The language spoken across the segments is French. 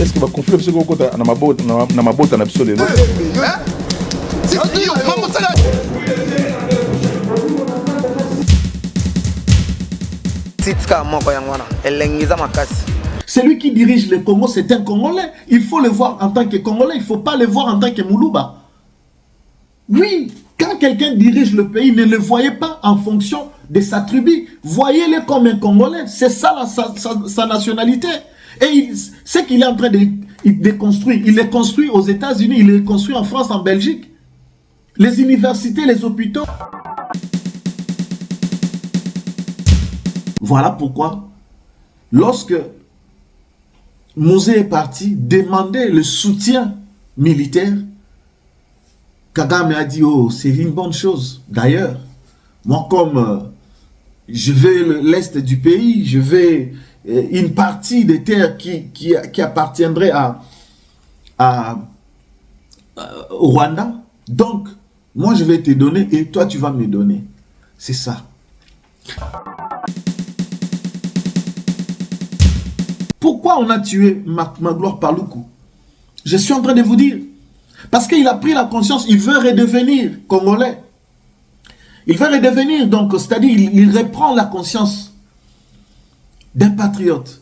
Est-ce que va conflit ce qu'on compte na mabota na biso lelo? Celui qui dirige le Congo, c'est un Congolais. Il faut le voir en tant que Congolais. Il ne faut pas le voir en tant que Moulouba. Oui, quand quelqu'un dirige le pays, ne le voyez pas en fonction de sa tribu. Voyez-le comme un Congolais. C'est ça sa nationalité. Et ce qu'il est en train de construire, il est construit aux États-Unis, il est construit en France, en Belgique. Les universités, les hôpitaux. Voilà pourquoi, lorsque Mosé est parti demander le soutien militaire, Kagame a dit, oh, c'est une bonne chose. D'ailleurs, moi, comme je vais l'est du pays, je vais une partie des terres qui appartiendrait au Rwanda. Donc, moi, je vais te donner et toi, tu vas me donner. C'est ça. Pourquoi on a tué Magloire Paluku? Je suis en train de vous dire. Parce qu'il a pris la conscience, il veut redevenir Congolais. Il veut redevenir, donc, c'est-à-dire, il reprend la conscience d'un patriote.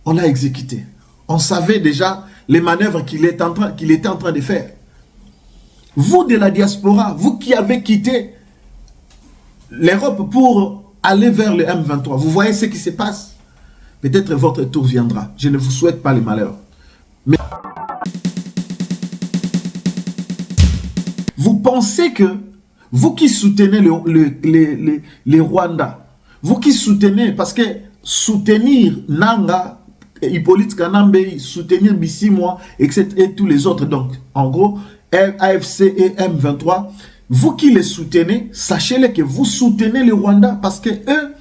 On l'a exécuté. On savait déjà les manœuvres qu'il était en train de faire. Vous de la diaspora, vous qui avez quitté l'Europe pour aller vers le M23, vous voyez ce qui se passe. Peut-être votre tour viendra. Je ne vous souhaite pas le malheur. Mais vous pensez que vous qui soutenez les Rwandais, vous qui soutenez, parce que soutenir Nanga, Hippolyte Kanambe, soutenir Bissimwa, etc. et tous les autres, donc en gros, AFC et M23, vous qui les soutenez, sachez-le que vous soutenez les Rwandais parce que eux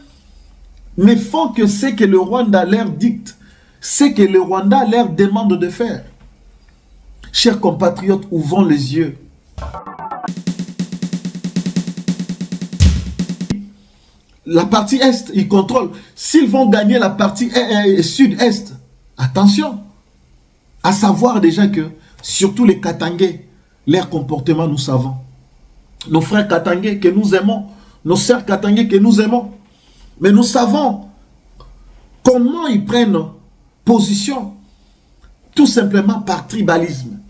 ne font que ce que le Rwanda leur dicte, ce que le Rwanda leur demande de faire. Chers compatriotes, ouvrons les yeux. La partie Est, ils contrôlent. S'ils vont gagner la partie Sud-Est, attention. À savoir déjà que, surtout les Katangais, leur comportement, nous savons. Nos frères Katangais que nous aimons, nos sœurs Katangais que nous aimons. Mais nous savons comment ils prennent position, tout simplement par tribalisme.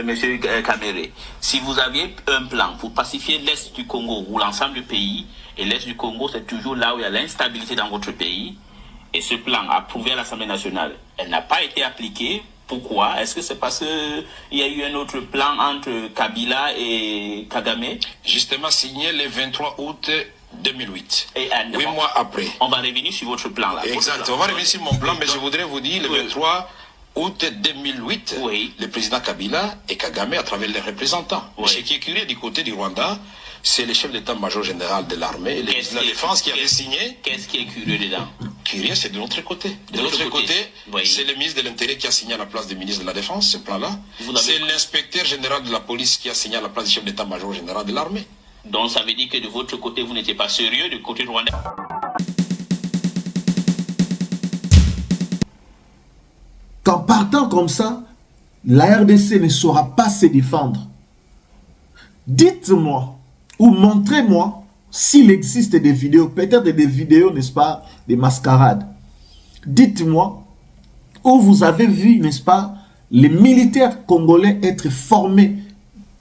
Monsieur Kamere, si vous aviez un plan pour pacifier l'Est du Congo ou l'ensemble du pays, et l'Est du Congo c'est toujours là où il y a l'instabilité dans votre pays, et ce plan approuvé à l'Assemblée nationale, elle n'a pas été appliquée. Pourquoi? Est-ce que c'est parce qu'il y a eu un autre plan entre Kabila et Kagame? Justement signé le 23 août 2008. Et 8 mois après. On va revenir sur votre plan là. Exact, on va revenir sur mon plan, mais je voudrais vous dire, le 23 août 2008, oui, le président Kabila et Kagame à travers les représentants. Oui. Ce qui est curieux du côté du Rwanda, c'est le chef d'état-major général de l'armée et le ministre de la Défense qui avait signé. Qu'est-ce qui est curieux dedans? Curieux, c'est de l'autre côté. De l'autre côté, oui, c'est le ministre de l'Intérieur qui a signé à la place du ministre de la Défense, ce plan-là. C'est l'inspecteur général de la police qui a signé à la place du chef d'état-major général de l'armée. Donc ça veut dire que de votre côté, vous n'étiez pas sérieux du côté rwandais? Qu'en partant comme ça, la RDC ne saura pas se défendre. Dites-moi ou montrez-moi s'il existe des vidéos, peut-être des vidéos, n'est-ce pas, des mascarades. Dites-moi où vous avez vu, n'est-ce pas, les militaires congolais être formés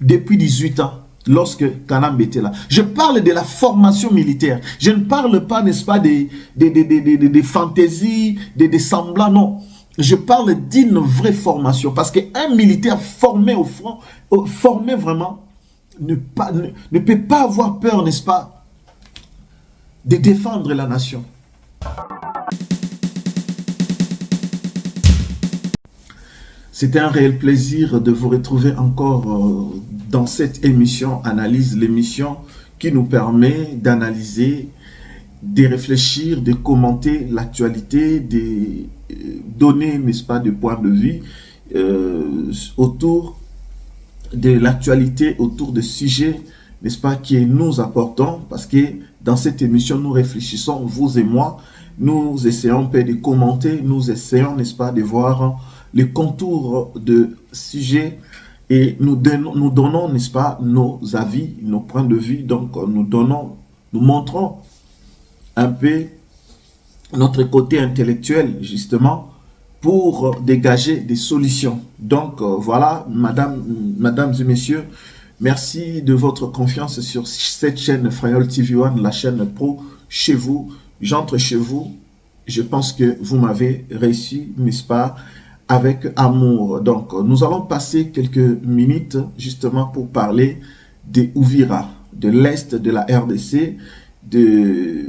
depuis 18 ans. lorsque Kanambe était là. Je parle de la formation militaire. Je ne parle pas, n'est-ce pas, des fantaisies, des semblants, non. Je parle d'une vraie formation. Parce qu'un militaire formé au front, formé vraiment, ne peut pas avoir peur, n'est-ce pas, de défendre la nation. C'était un réel plaisir de vous retrouver encore dans cette émission Analyse, l'émission qui nous permet d'analyser, de réfléchir, de commenter l'actualité, de donner, n'est-ce pas, des points de vue autour de l'actualité, autour de sujets, n'est-ce pas, qui nous apportons, parce que dans cette émission, nous réfléchissons, vous et moi, nous essayons de commenter, nous essayons, n'est-ce pas, de voir les contours de sujets et nous donnons, n'est-ce pas, nos avis, nos points de vue. Donc, nous montrons un peu notre côté intellectuel, justement, pour dégager des solutions. Donc, voilà, mesdames et messieurs, merci de votre confiance sur cette chaîne Frayol TV One, la chaîne pro chez vous. J'entre chez vous, je pense que vous m'avez réussi, n'est-ce pas, avec amour. Donc, nous allons passer quelques minutes justement pour parler de Uvira, de l'Est de la RDC, de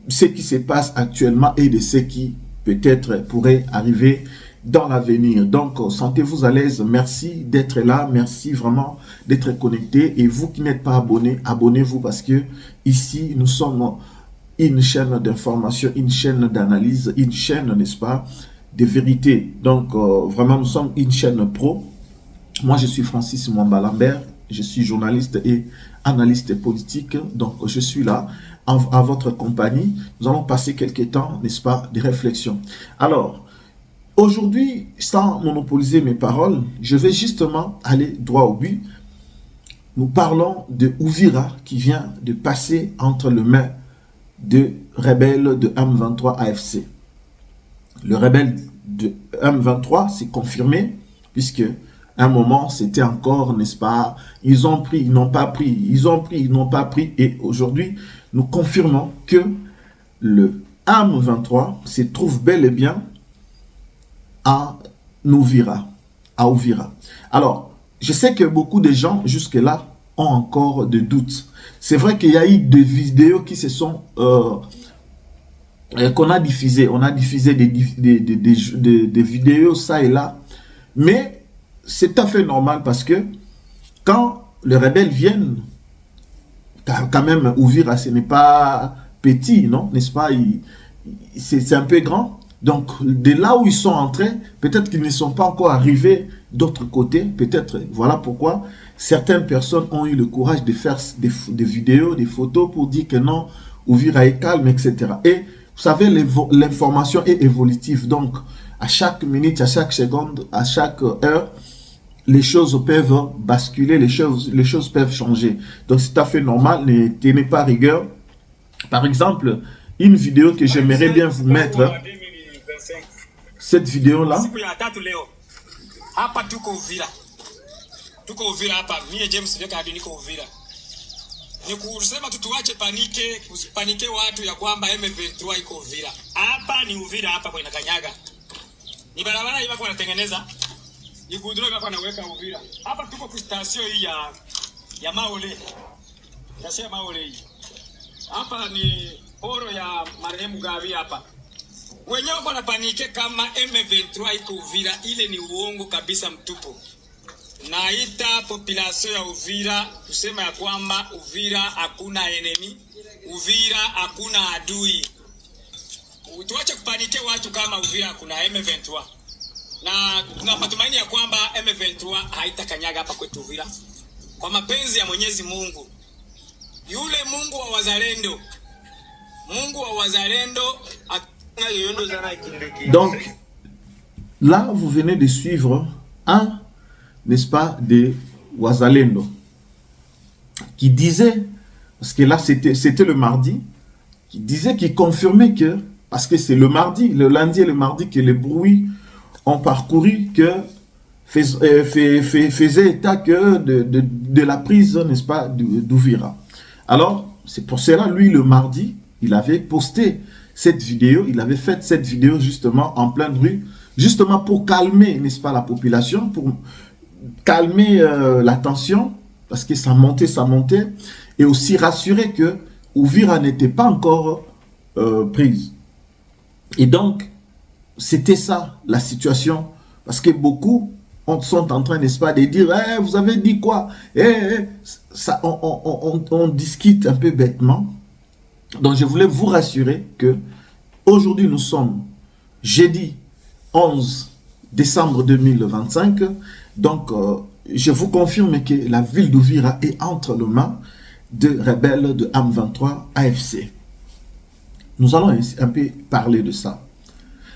ce qui se passe actuellement et de ce qui peut-être pourrait arriver dans l'avenir. Donc, sentez-vous à l'aise. Merci d'être là. Merci vraiment d'être connecté. Et vous qui n'êtes pas abonné, abonnez-vous parce que ici, nous sommes une chaîne d'information, une chaîne d'analyse, une chaîne, n'est-ce pas, de vérité. Donc, vraiment, nous sommes une chaîne pro. Moi, je suis Francis Mwamba Lambert. Je suis journaliste et analyste politique. Donc, je suis là à votre compagnie. Nous allons passer quelques temps, n'est-ce pas, de réflexion. Alors, aujourd'hui, sans monopoliser mes paroles, je vais justement aller droit au but. Nous parlons de Uvira qui vient de passer entre les mains de rebelles de M23 AFC. Le rebelle de M23 s'est confirmé, puisque à un moment, c'était encore, n'est-ce pas, ils ont pris, ils n'ont pas pris, ils ont pris, ils n'ont pas pris, et aujourd'hui, nous confirmons que le M23 se trouve bel et bien à Uvira. Alors, je sais que beaucoup de gens, jusque-là, ont encore des doutes. C'est vrai qu'il y a eu des vidéos qui se sont... qu'on a diffusé, on a diffusé des vidéos ça et là, mais c'est tout à fait normal parce que quand les rebelles viennent, quand même Uvira, ce n'est pas petit, non, n'est-ce pas, c'est un peu grand, donc de là où ils sont entrés, peut-être qu'ils ne sont pas encore arrivés d'autre côté, peut-être, voilà pourquoi certaines personnes ont eu le courage de faire des vidéos, des photos pour dire que non, Uvira est calme, etc. Et vous savez, l'information est évolutive. Donc, à chaque minute, à chaque seconde, à chaque heure, les choses peuvent basculer, les choses peuvent changer. Donc, c'est tout à fait normal. Ne tenez pas rigueur. Par exemple, une vidéo que j'aimerais bien vous mettre. Cette vidéo-là. Ni kusema tutuache kusipanike watu ya kwamba M23 iko Uvira. Hapa ni Uvira, hapa kwa inakanyaga. Ni barabara hivi kwa natengeneza. Ni kudro hivi kwa naweka Uvira. Hapa tuko kwa station hii ya Maole. Sasa Maole hii. Hapa ni oro ya marehemu Gavi hapa. Wenyewe kwa napanike kama M23 iko Uvira, ile ni uongo kabisa mtupu. Naita population ya Uvira kusema ya kwamba Uvira hakuna enemy, Uvira hakuna adui. Tuache kupanike watu kama Uvira kuna M23. Na tuna matumaini ya kwamba M23 haitakanyaga hapa kwetu Uvira. Kwa mapenzi ya Mwenyezi Mungu. Yule Mungu wa wazalendo. Mungu wa wazalendo. Donc, là, vous venez de suivre un, n'est-ce pas, de Wazalendo, qui disait, parce que là, c'était le mardi, qui disait, qui confirmait que, parce que c'est le mardi, le lundi et le mardi, que les bruits ont parcouru que faisait état que de la prise, n'est-ce pas, d'Ouvira. Alors, c'est pour cela, lui, le mardi, il avait posté cette vidéo, il avait fait cette vidéo justement en pleine rue, justement pour calmer, n'est-ce pas, la population, pour calmer la tension, parce que ça montait, et aussi rassurer que Ouvira n'était pas encore prise. Et donc, c'était ça, la situation, parce que beaucoup sont en train, n'est-ce pas, de dire hey, « vous avez dit quoi ?» Ça, on discute un peu bêtement. Donc, je voulais vous rassurer que aujourd'hui, nous sommes jeudi 11 décembre 2025. Donc, je vous confirme que la ville d'Ouvira est entre les mains de rebelles de M23 AFC. Nous allons un peu parler de ça.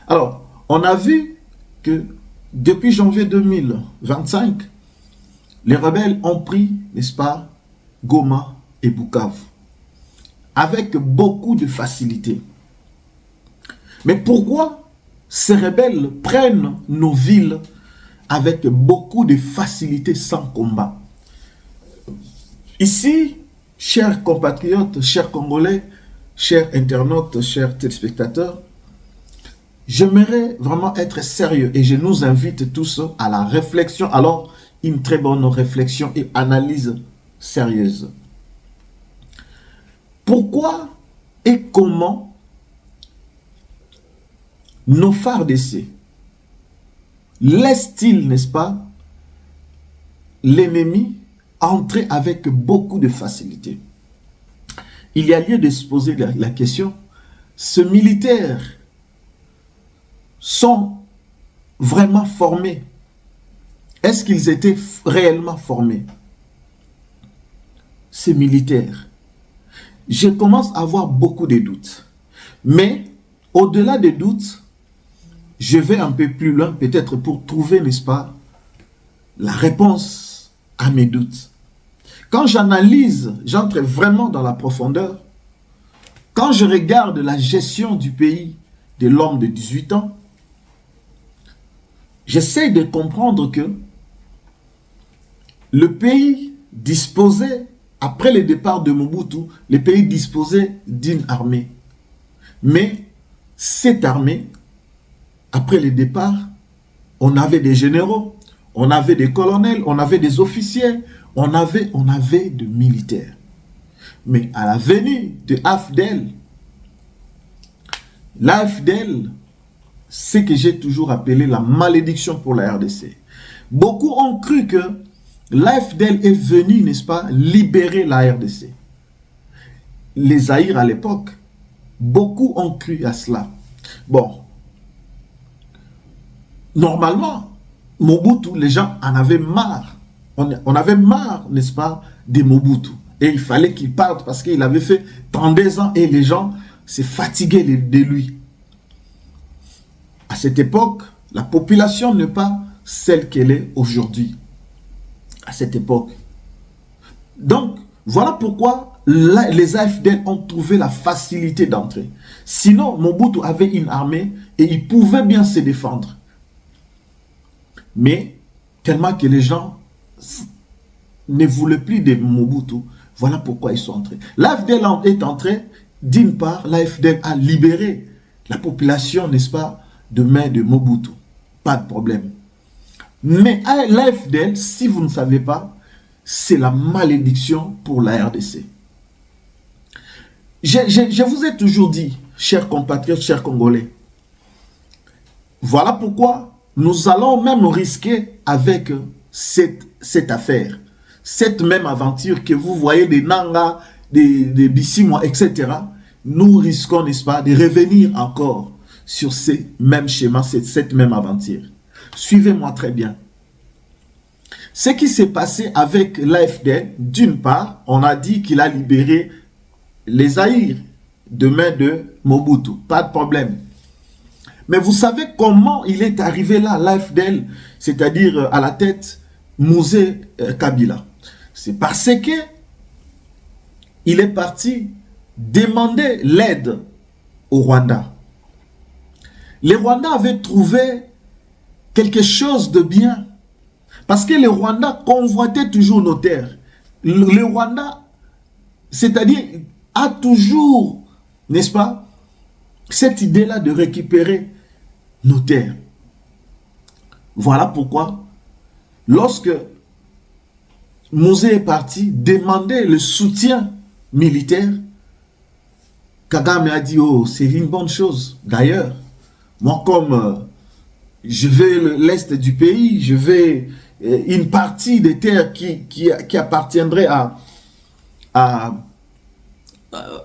Alors, on a vu que depuis janvier 2025, les rebelles ont pris, n'est-ce pas, Goma et Bukavu, avec beaucoup de facilité. Mais pourquoi ces rebelles prennent nos villes avec beaucoup de facilité sans combat? Ici, chers compatriotes, chers Congolais, chers internautes, chers téléspectateurs, j'aimerais vraiment être sérieux et je nous invite tous à la réflexion. Alors, une très bonne réflexion et analyse sérieuse. Pourquoi et comment nos FARDC laissent-ils, n'est-ce pas, l'ennemi entrer avec beaucoup de facilité? Il y a lieu de se poser la question, ces militaires sont vraiment formés? Est-ce qu'ils étaient réellement formés? Ces militaires, je commence à avoir beaucoup de doutes. Mais au-delà des doutes, je vais un peu plus loin, peut-être pour trouver, n'est-ce pas, la réponse à mes doutes. Quand j'analyse, j'entre vraiment dans la profondeur. Quand je regarde la gestion du pays de l'homme de 18 ans, j'essaie de comprendre que le pays disposait, après le départ de Mobutu, le pays disposait d'une armée. Mais cette armée, après le départ, on avait des généraux, on avait des colonels, on avait des officiers, on avait des militaires. Mais à la venue de AFDEL, l'AFDEL, ce que j'ai toujours appelé la malédiction pour la RDC. Beaucoup ont cru que l'AFDEL est venu, n'est-ce pas, libérer la RDC. Les Zaïre à l'époque, beaucoup ont cru à cela. Bon, normalement, Mobutu, les gens en avaient marre. On avait marre, n'est-ce pas, de Mobutu. Et il fallait qu'il parte parce qu'il avait fait 32 ans et les gens s'est fatigués de lui. À cette époque, la population n'est pas celle qu'elle est aujourd'hui. À cette époque. Donc, voilà pourquoi les AFDL ont trouvé la facilité d'entrer. Sinon, Mobutu avait une armée et il pouvait bien se défendre. Mais, tellement que les gens ne voulaient plus de Mobutu, voilà pourquoi ils sont entrés. L'AFDL est entré, d'une part, l'AFDL a libéré la population, n'est-ce pas, de main de Mobutu. Pas de problème. Mais l'AFDL, si vous ne savez pas, c'est la malédiction pour la RDC. Je vous ai toujours dit, chers compatriotes, chers Congolais, voilà pourquoi nous allons même risquer avec cette affaire, cette même aventure que vous voyez des Nanga, des Bissimois, etc. Nous risquons, n'est-ce pas, de revenir encore sur ces mêmes schémas, cette même aventure. Suivez-moi très bien. Ce qui s'est passé avec l'AFD, d'une part, on a dit qu'il a libéré les Zaïre de main de Mobutu. Pas de problème. Mais vous savez comment il est arrivé là, l'AFDL, c'est-à-dire à la tête Mouzé Kabila. C'est parce que il est parti demander l'aide au Rwanda. Les Rwandais avaient trouvé quelque chose de bien Parce que le Rwanda convoitait toujours nos terres. Le Rwanda, c'est-à-dire, a toujours, n'est-ce pas, cette idée-là de récupérer nos terres. Voilà pourquoi, lorsque Mouzé est parti demander le soutien militaire, Kagame a dit, oh, c'est une bonne chose. D'ailleurs, moi, comme je vais l'est du pays, je vais une partie des terres qui appartiendrait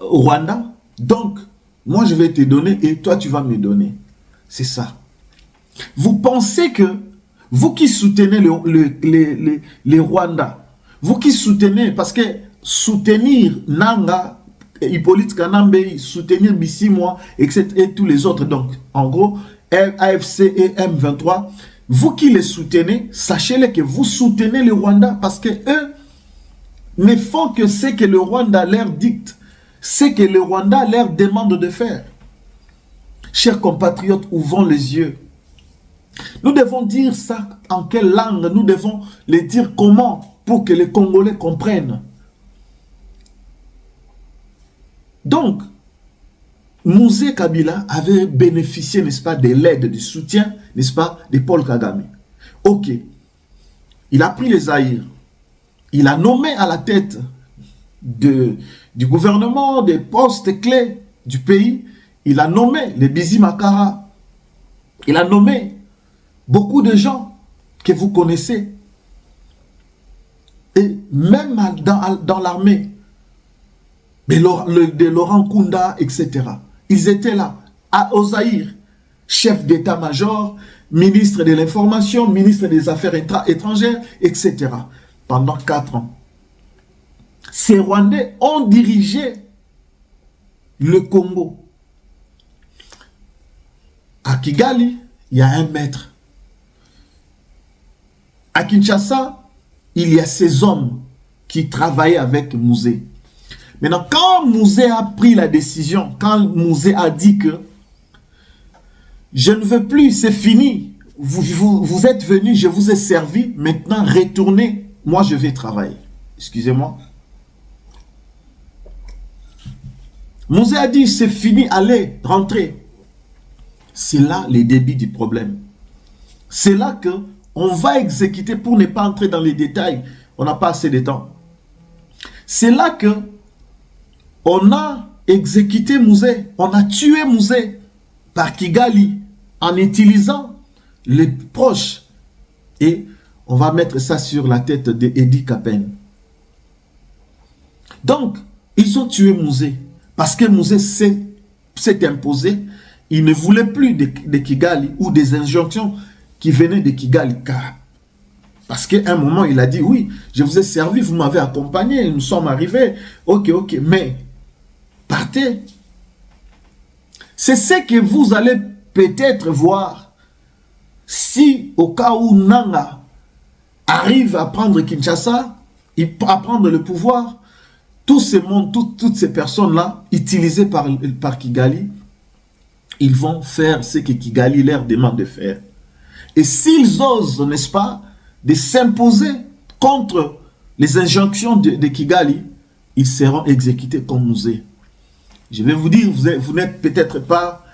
au Rwanda. Donc, moi, je vais te donner et toi, tu vas me donner. C'est ça. Vous pensez que, vous qui soutenez les Rwandais, vous qui soutenez, parce que soutenir Nanga, Hippolyte Kanambe, soutenir Bissimwa, etc. et tous les autres, donc, en gros, AFC et M23, vous qui les soutenez, sachez-le que vous soutenez les Rwandais parce que eux ne font que ce que le Rwanda leur dicte, ce que le Rwanda leur demande de faire. Chers compatriotes, ouvrons les yeux. Nous devons dire ça en quelle langue, nous devons le dire comment pour que les Congolais comprennent. Donc, Mouzé Kabila avait bénéficié, n'est-ce pas, de l'aide, du soutien, n'est-ce pas, de Paul Kagame. Ok. Il a pris les Zaïre. Il a nommé à la tête du gouvernement, des postes clés du pays. Il a nommé les Bizi Makara. Il a nommé beaucoup de gens que vous connaissez. Et même dans l'armée, de Laurent Kunda, etc. Ils étaient là, aux Zaïre, chef d'état-major, ministre de l'information, ministre des Affaires étrangères, etc. Pendant 4 ans. Ces Rwandais ont dirigé le Congo. À Kigali, il y a un maître. À Kinshasa, il y a ces hommes qui travaillaient avec Mouzé. Maintenant, quand Mouzé a pris la décision, quand Mouzé a dit que je ne veux plus, c'est fini, vous êtes venus, je vous ai servi, maintenant retournez, moi je vais travailler. Excusez-moi. Mouzé a dit c'est fini, allez, rentrez. C'est là le début du problème. C'est là que on va exécuter, pour ne pas entrer dans les détails, on n'a pas assez de temps. C'est là que on a exécuté Mouzé, on a tué Mouzé par Kigali en utilisant les proches. Et on va mettre ça sur la tête d'Edi Kapen. Donc, ils ont tué Mouzé parce que Mouzé s'est imposé. Il ne voulait plus de Kigali ou des injonctions qui venaient de Kigali. Parce qu'à un moment, il a dit, oui, je vous ai servi, vous m'avez accompagné, nous sommes arrivés. Ok, mais partez. C'est ce que vous allez peut-être voir si au cas où Nanga arrive à prendre Kinshasa, à prendre le pouvoir, tout ce monde, toutes ces personnes-là, utilisées par Kigali, ils vont faire ce que Kigali leur demande de faire. Et s'ils osent, n'est-ce pas, de s'imposer contre les injonctions de Kigali, ils seront exécutés comme Mouzé. Je vais vous dire, vous n'êtes peut-être pas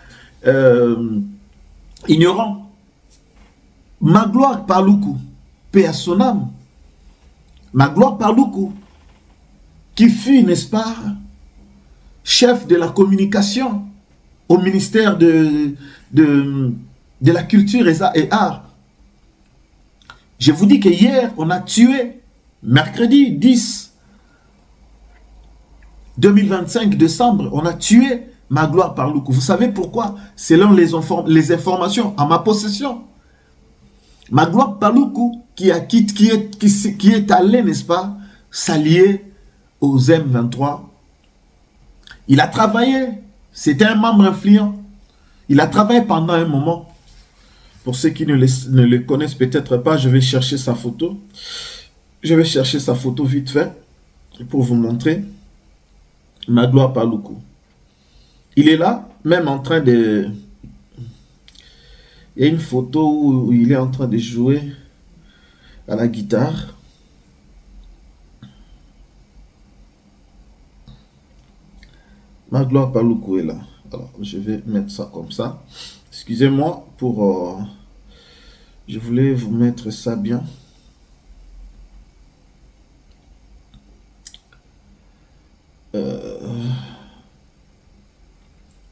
ignorant. Magloire Paluku, paix à son âme. Magloire Paluku, qui fut, n'est-ce pas, chef de la communication au ministère de la culture et art. Je vous dis que hier, on a tué, mercredi 10 2025 décembre, on a tué Magloire Paluku. Vous savez pourquoi? Selon les informations à ma possession. Magloire Paluku qui est allé, n'est-ce pas, s'allier aux M23. Il a travaillé, c'était un membre influent. Il a travaillé pendant un moment. Pour ceux qui ne le connaissent peut-être pas, je vais chercher sa photo. Je vais chercher sa photo vite fait pour vous montrer. Magloire Paluku. Il est là, même en train de... Il y a une photo où il est en train de jouer. à la guitare. Magloire Paluku est là. Alors, je vais mettre ça comme ça. Excusez-moi pour... je voulais vous mettre ça bien.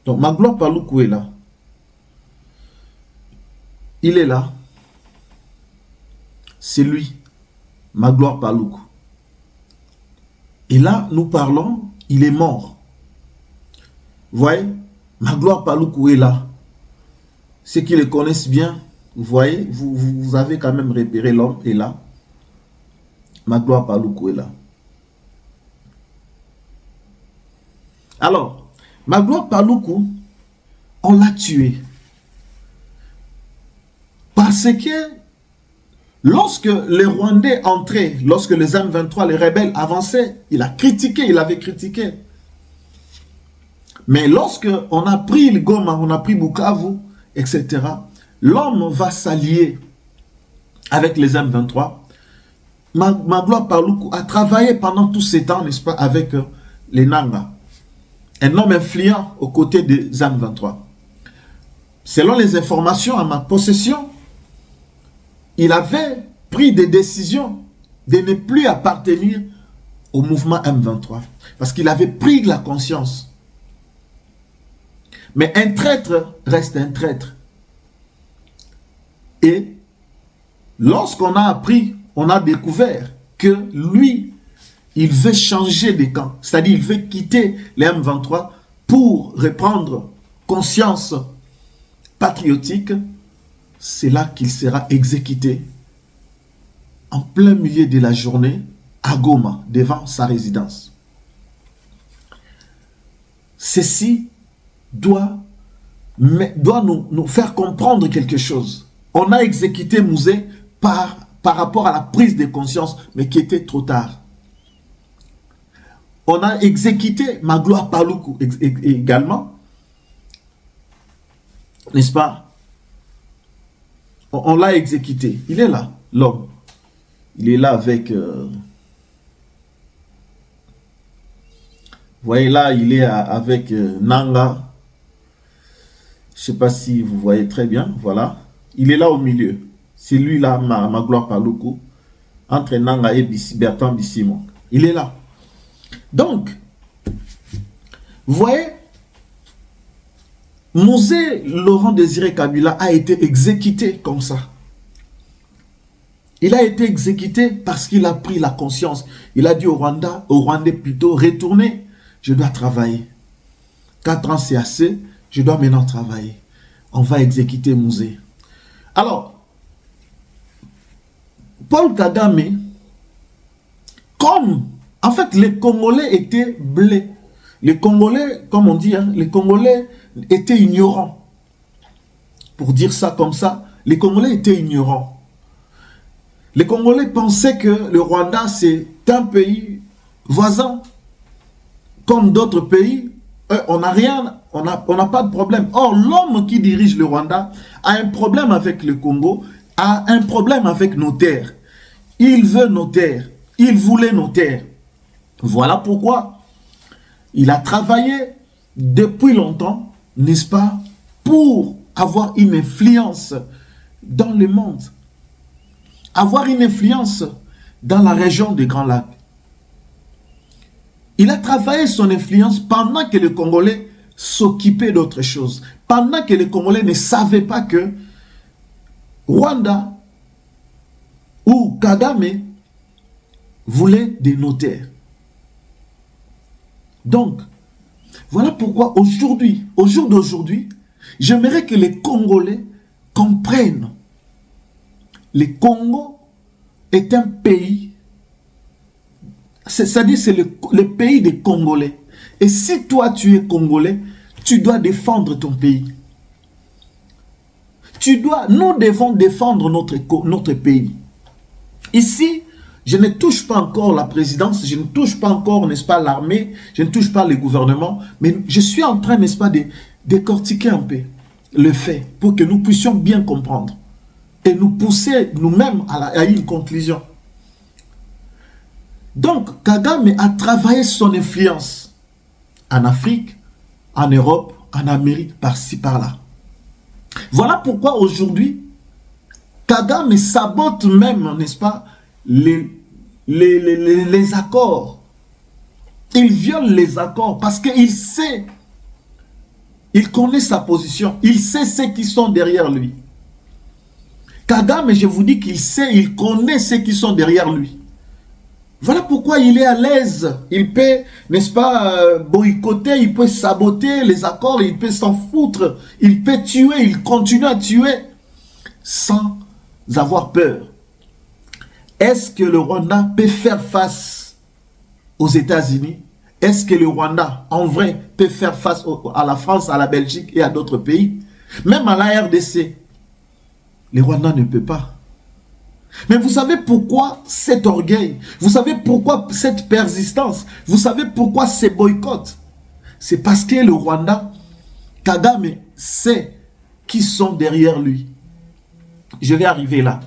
Donc, Magloire Paluku est là. Il est là. C'est lui, Magloire Paluku. Et là, nous parlons, il est mort. Vous voyez, Magloire Paluku est là. Ceux qui le connaissent bien, vous voyez, vous avez quand même repéré l'homme est là. Magloire Paluku est là. Alors, Magloire Paluku, on l'a tué. Parce que lorsque les Rwandais entraient, lorsque les M23, les rebelles avançaient, il a critiqué, il avait critiqué. Mais lorsque on a pris le Goma, on a pris Bukavu, etc., l'homme va s'allier avec les M23. Magloire Paluku a travaillé pendant tous ces temps, n'est-ce pas, avec les Nanga. Un homme influent aux côtés des M23. Selon les informations à ma possession, il avait pris des décisions de ne plus appartenir au mouvement M23. Parce qu'il avait pris de la conscience. Mais un traître reste un traître. Et lorsqu'on a appris, on a découvert que lui, il veut changer de camp. C'est-à-dire il veut quitter les M23 pour reprendre conscience patriotique. C'est là qu'il sera exécuté en plein milieu de la journée à Goma, devant sa résidence. Ceci doit nous faire comprendre quelque chose. On a exécuté Mouzé par rapport à la prise de conscience, mais qui était trop tard. On a exécuté Magloire Paluku également, n'est-ce pas? On l'a exécuté. Il est là, l'homme. Il est là avec... vous voyez là, il est avec Nanga. Je ne sais pas si vous voyez très bien. Voilà. Il est là au milieu. C'est lui là, Magloire Paluku. Entre Nanga et Bertrand Bisimon. Il est là. Donc, vous voyez, Mouzé Laurent Désiré Kabila a été exécuté comme ça. Il a été exécuté parce qu'il a pris la conscience. Il a dit au Rwandais plutôt, retournez, je dois travailler. 4 ans c'est assez, je dois maintenant travailler. On va exécuter Mouzé. Alors, Paul Kagame, comme, en fait, les Congolais étaient blés. Les Congolais, comme on dit, hein, les Congolais étaient ignorants. Pour dire ça comme ça, les Congolais étaient ignorants. Les Congolais pensaient que le Rwanda, c'est un pays voisin. Comme d'autres pays, on n'a rien, on n'a pas de problème. Or, l'homme qui dirige le Rwanda a un problème avec le Congo, a un problème avec nos terres. Il veut nos terres. Il voulait nos terres. Voilà pourquoi il a travaillé depuis longtemps, n'est-ce pas, pour avoir une influence dans le monde. Avoir une influence dans la région des Grands Lacs. Il a travaillé son influence pendant que les Congolais s'occupaient d'autre chose. Pendant que les Congolais ne savaient pas que Rwanda ou Kagame voulait des notaires. Donc, voilà pourquoi aujourd'hui, au jour d'aujourd'hui, j'aimerais que les Congolais comprennent. Le Congo est un pays, c'est-à-dire c'est le pays des Congolais. Et si toi tu es Congolais, tu dois défendre ton pays. Nous devons défendre notre pays. Ici, je ne touche pas encore la présidence, je ne touche pas encore, n'est-ce pas, l'armée, je ne touche pas le gouvernement, mais je suis en train, n'est-ce pas, de décortiquer un peu le fait pour que nous puissions bien comprendre. et nous pousser nous-mêmes à une conclusion. Donc, Kagame a travaillé son influence en Afrique, en Europe, en Amérique, par-ci, par-là. Voilà pourquoi aujourd'hui, Kagame sabote même, n'est-ce pas, les accords. Il viole les accords parce qu'il sait, il connaît sa position, il sait ceux qui sont derrière lui. Kagame, je vous dis qu'il sait, il connaît ceux qui sont derrière lui. Voilà pourquoi il est à l'aise. Il peut, n'est-ce pas, boycotter, il peut saboter les accords, il peut s'en foutre, il peut tuer, il continue à tuer sans avoir peur. Est-ce que le Rwanda peut faire face aux États-Unis? Est-ce que le Rwanda, en vrai, peut faire face à la France, à la Belgique et à d'autres pays? Même à la RDC, le Rwanda ne peut pas. Mais vous savez pourquoi cet orgueil? Vous savez pourquoi cette persistance? Vous savez pourquoi ces boycotts? C'est parce que le Rwanda, Kagame sait qui sont derrière lui. Je vais arriver là.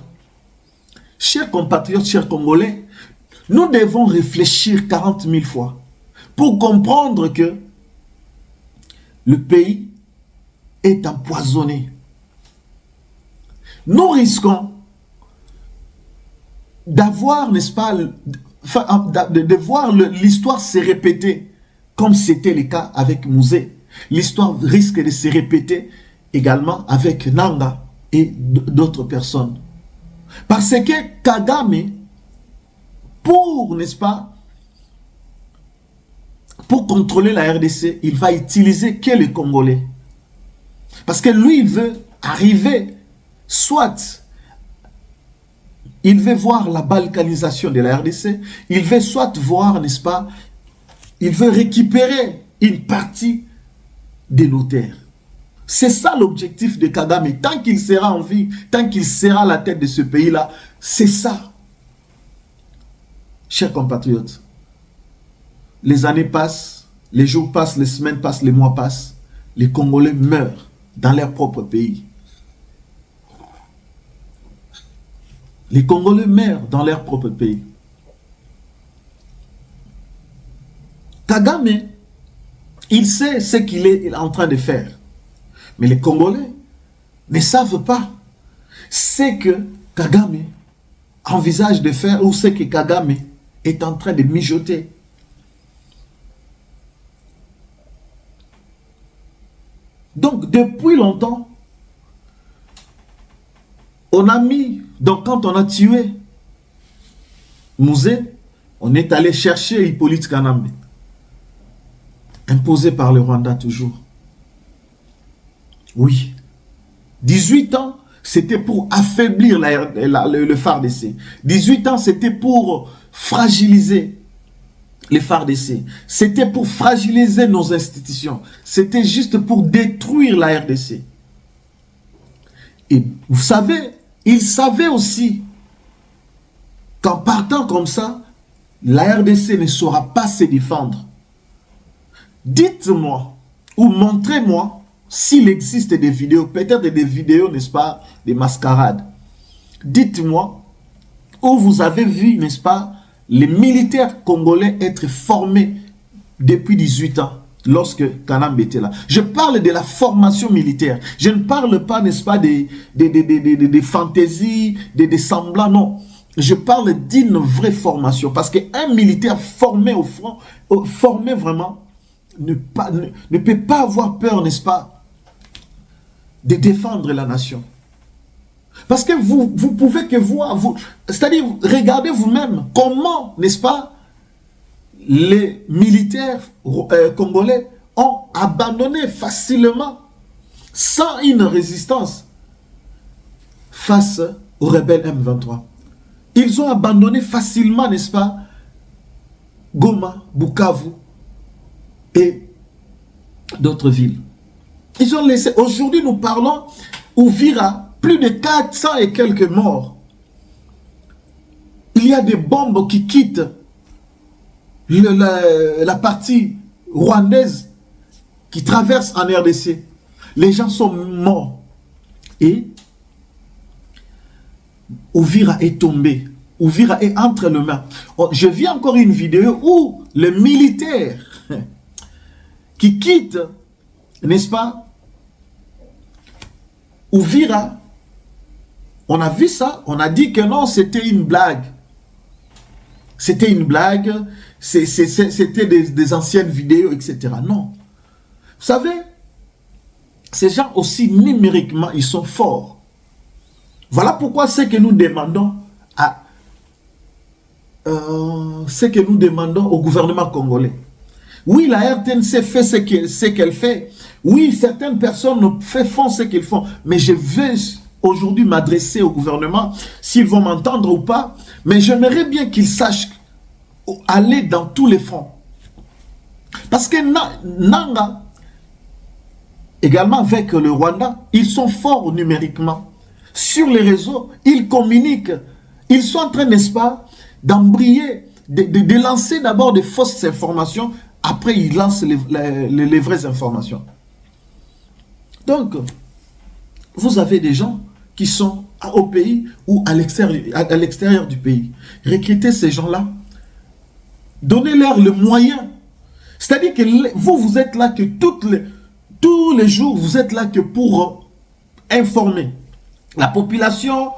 Chers compatriotes, chers Congolais, nous devons réfléchir 40 000 fois pour comprendre que le pays est empoisonné. Nous risquons d'avoir, n'est-ce pas, de voir l'histoire se répéter comme c'était le cas avec Mouzé. L'histoire risque de se répéter également avec Nanga et d'autres personnes. Parce que Kagame, pour, n'est-ce pas, pour contrôler la RDC, il va utiliser que les Congolais. Parce que lui, il veut arriver, soit il veut voir la balkanisation de la RDC, il veut soit voir, n'est-ce pas, il veut récupérer une partie des nos terres. C'est ça l'objectif de Kagame. Tant qu'il sera en vie, tant qu'il sera à la tête de ce pays-là, c'est ça. Chers compatriotes, les années passent, les jours passent, les semaines passent, les mois passent. Les Congolais meurent dans leur propre pays. Les Congolais meurent dans leur propre pays. Kagame, il sait ce qu'il est en train de faire. Mais les Congolais ne savent pas ce que Kagame envisage de faire ou ce que Kagame est en train de mijoter. Donc, depuis longtemps, on a mis, donc quand on a tué Mouzé, on est allé chercher Hippolyte Kanambe, imposé par le Rwanda toujours. Oui, 18 ans, c'était pour affaiblir le FARDC. 18 ans, c'était pour fragiliser les FARDC. C'était pour fragiliser nos institutions. C'était juste pour détruire la RDC. Et vous savez, il savait aussi qu'en partant comme ça, la RDC ne saura pas se défendre. Dites-moi ou montrez-moi s'il existe des vidéos, peut-être des vidéos, n'est-ce pas, des mascarades. Dites-moi où vous avez vu, n'est-ce pas, les militaires congolais être formés depuis 18 ans, lorsque Kanambe était là. Je parle de la formation militaire. Je ne parle pas, n'est-ce pas, des fantaisies, des semblants, non. Je parle d'une vraie formation. Parce qu'un militaire formé au front, formé vraiment, ne peut pas avoir peur, n'est-ce pas, de défendre la nation. Parce que vous pouvez que voir, c'est-à-dire, regardez vous-même comment, n'est-ce pas, les militaires congolais ont abandonné facilement, sans une résistance, face aux rebelles M23. Ils ont abandonné facilement, n'est-ce pas, Goma, Bukavu et d'autres villes. Ils ont laissé. Aujourd'hui, nous parlons Uvira, plus de 400 et quelques morts. Il y a des bombes qui quittent la partie rwandaise qui traverse en RDC. Les gens sont morts. Et Ouvira est tombé. Ouvira est entre les mains. Je vis encore une vidéo où le militaire qui quitte, n'est-ce pas, Ouvira, on a vu ça, on a dit que non, c'était une blague. C'était une blague, c'était des anciennes vidéos, etc. Non. Vous savez, ces gens aussi numériquement, ils sont forts. Voilà pourquoi c'est que nous demandons au gouvernement congolais. Oui, la RTNC fait ce qu'elle fait. Oui, certaines personnes font ce qu'ils font. Mais je veux aujourd'hui m'adresser au gouvernement, s'ils vont m'entendre ou pas. Mais j'aimerais bien qu'ils sachent aller dans tous les fronts. Parce que Nanga, également avec le Rwanda, ils sont forts numériquement. Sur les réseaux, ils communiquent. Ils sont en train, n'est-ce pas, d'embrayer, de lancer d'abord des fausses informations. Après, ils lancent les vraies informations. Donc, vous avez des gens qui sont au pays ou à l'extérieur du pays. Recrutez ces gens-là. Donnez-leur le moyen. C'est-à-dire que vous êtes là que tous les jours, vous êtes là que pour informer la population,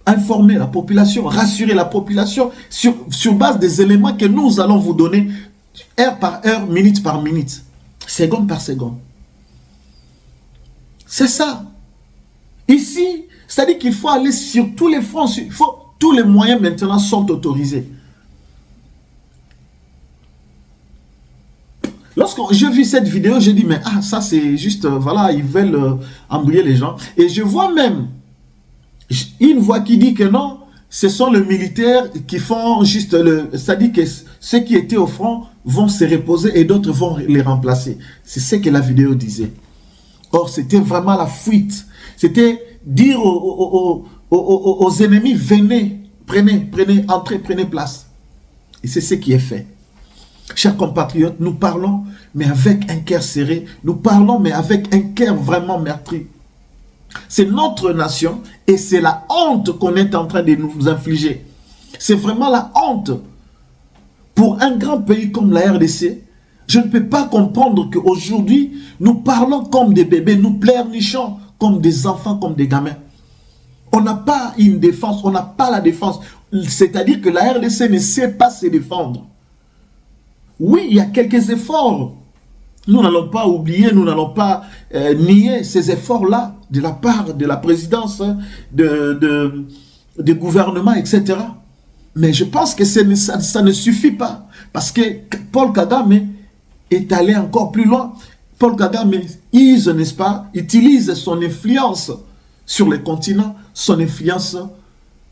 rassurer la population sur base des éléments que nous allons vous donner heure par heure, minute par minute, seconde par seconde. C'est ça. Ici, c'est-à-dire qu'il faut aller sur tous les fronts, tous les moyens maintenant sont autorisés. Lorsque j'ai vu cette vidéo, j'ai dit, mais ça c'est juste, voilà, ils veulent embrouiller les gens. Et je vois même une voix qui dit que non, ce sont les militaires qui font juste c'est-à-dire que ceux qui étaient au front vont se reposer et d'autres vont les remplacer. C'est ce que la vidéo disait. Or, c'était vraiment la fuite. C'était dire aux ennemis, venez, prenez, entrez, prenez place. Et c'est ce qui est fait. Chers compatriotes, nous parlons, mais avec un cœur serré. Nous parlons, mais avec un cœur vraiment meurtri. C'est notre nation et c'est la honte qu'on est en train de nous infliger. C'est vraiment la honte. Pour un grand pays comme la RDC, je ne peux pas comprendre qu'aujourd'hui, nous parlons comme des bébés, nous pleurnichons comme des enfants, comme des gamins. On n'a pas une défense, on n'a pas la défense. C'est-à-dire que la RDC ne sait pas se défendre. Oui, il y a quelques efforts. Nous n'allons pas oublier, nous n'allons pas nier ces efforts-là de la part de la présidence, du gouvernement, etc. Mais je pense que ça ne suffit pas. Parce que Paul Kagame est allé encore plus loin. Paul Kagame n'est-ce pas, utilise son influence sur le continent, son influence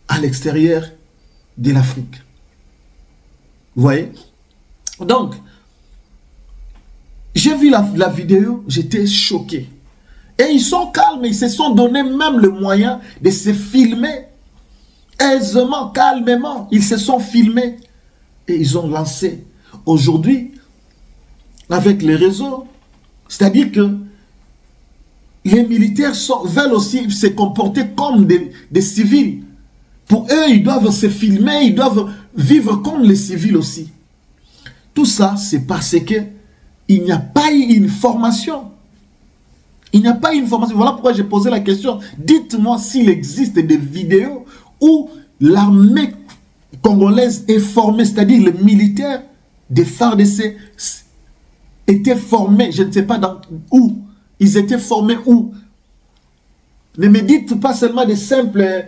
à l'extérieur de l'Afrique. Vous voyez? Donc, j'ai vu la vidéo, j'étais choqué. Et ils sont calmes, ils se sont donné même le moyen de se filmer. Aisément, calmement, ils se sont filmés. Et ils ont lancé. Aujourd'hui, avec les réseaux, c'est-à-dire que les militaires veulent aussi se comporter comme des civils. Pour eux, ils doivent se filmer, ils doivent vivre comme les civils aussi. Tout ça, c'est parce qu'il n'y a pas eu une formation. Il n'y a pas eu une formation. Voilà pourquoi j'ai posé la question. Dites-moi s'il existe des vidéos où l'armée congolaise est formée, c'est-à-dire les militaires des FARDC étaient formés, je ne sais pas où. Ils étaient formés où? Ne me dites pas seulement des simples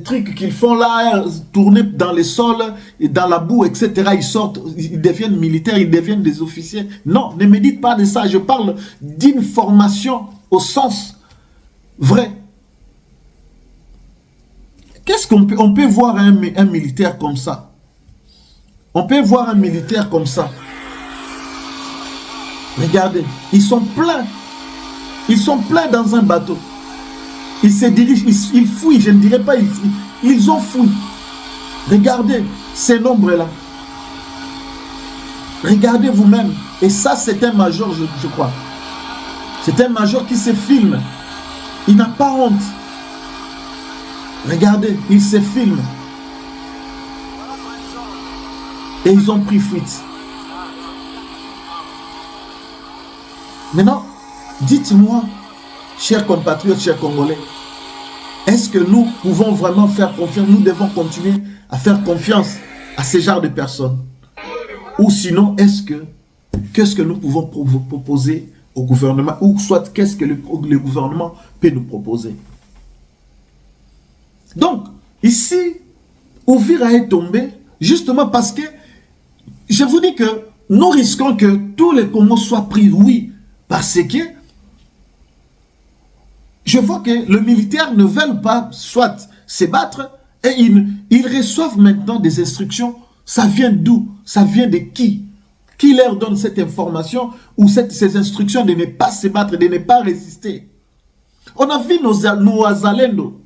trucs qu'ils font là, tourner dans les sols, dans la boue, etc. Ils sortent, ils deviennent militaires, ils deviennent des officiers. Non, ne me dites pas de ça. Je parle d'une formation au sens vrai. Qu'est-ce qu'on peut voir un militaire comme ça? On peut voir un militaire comme ça. Regardez, ils sont pleins. Ils sont pleins dans un bateau. Ils se dirigent, ils fouillent, je ne dirais pas ils fouillent. Ils ont fouillé. Regardez ces nombres-là. Regardez vous-même. Et ça, c'est un major, je crois. C'est un major qui se filme. Il n'a pas honte. Regardez, ils se filment. Et ils ont pris fuite. Maintenant, dites-moi, chers compatriotes, chers Congolais, est-ce que nous pouvons vraiment faire confiance? Nous devons continuer à faire confiance à ce genre de personnes. Ou sinon, qu'est-ce que nous pouvons proposer au gouvernement? Ou soit, qu'est-ce que le gouvernement peut nous proposer? Donc, ici, Uvira est tombé, justement parce que, je vous dis que nous risquons que tous les Congos soient pris, oui, parce que je vois que le militaire ne veut pas soit se battre et ils reçoivent maintenant des instructions. Ça vient d'où? Ça vient de qui? Qui leur donne cette information ou ces instructions de ne pas se battre, de ne pas résister? On a vu nos Wazalendo.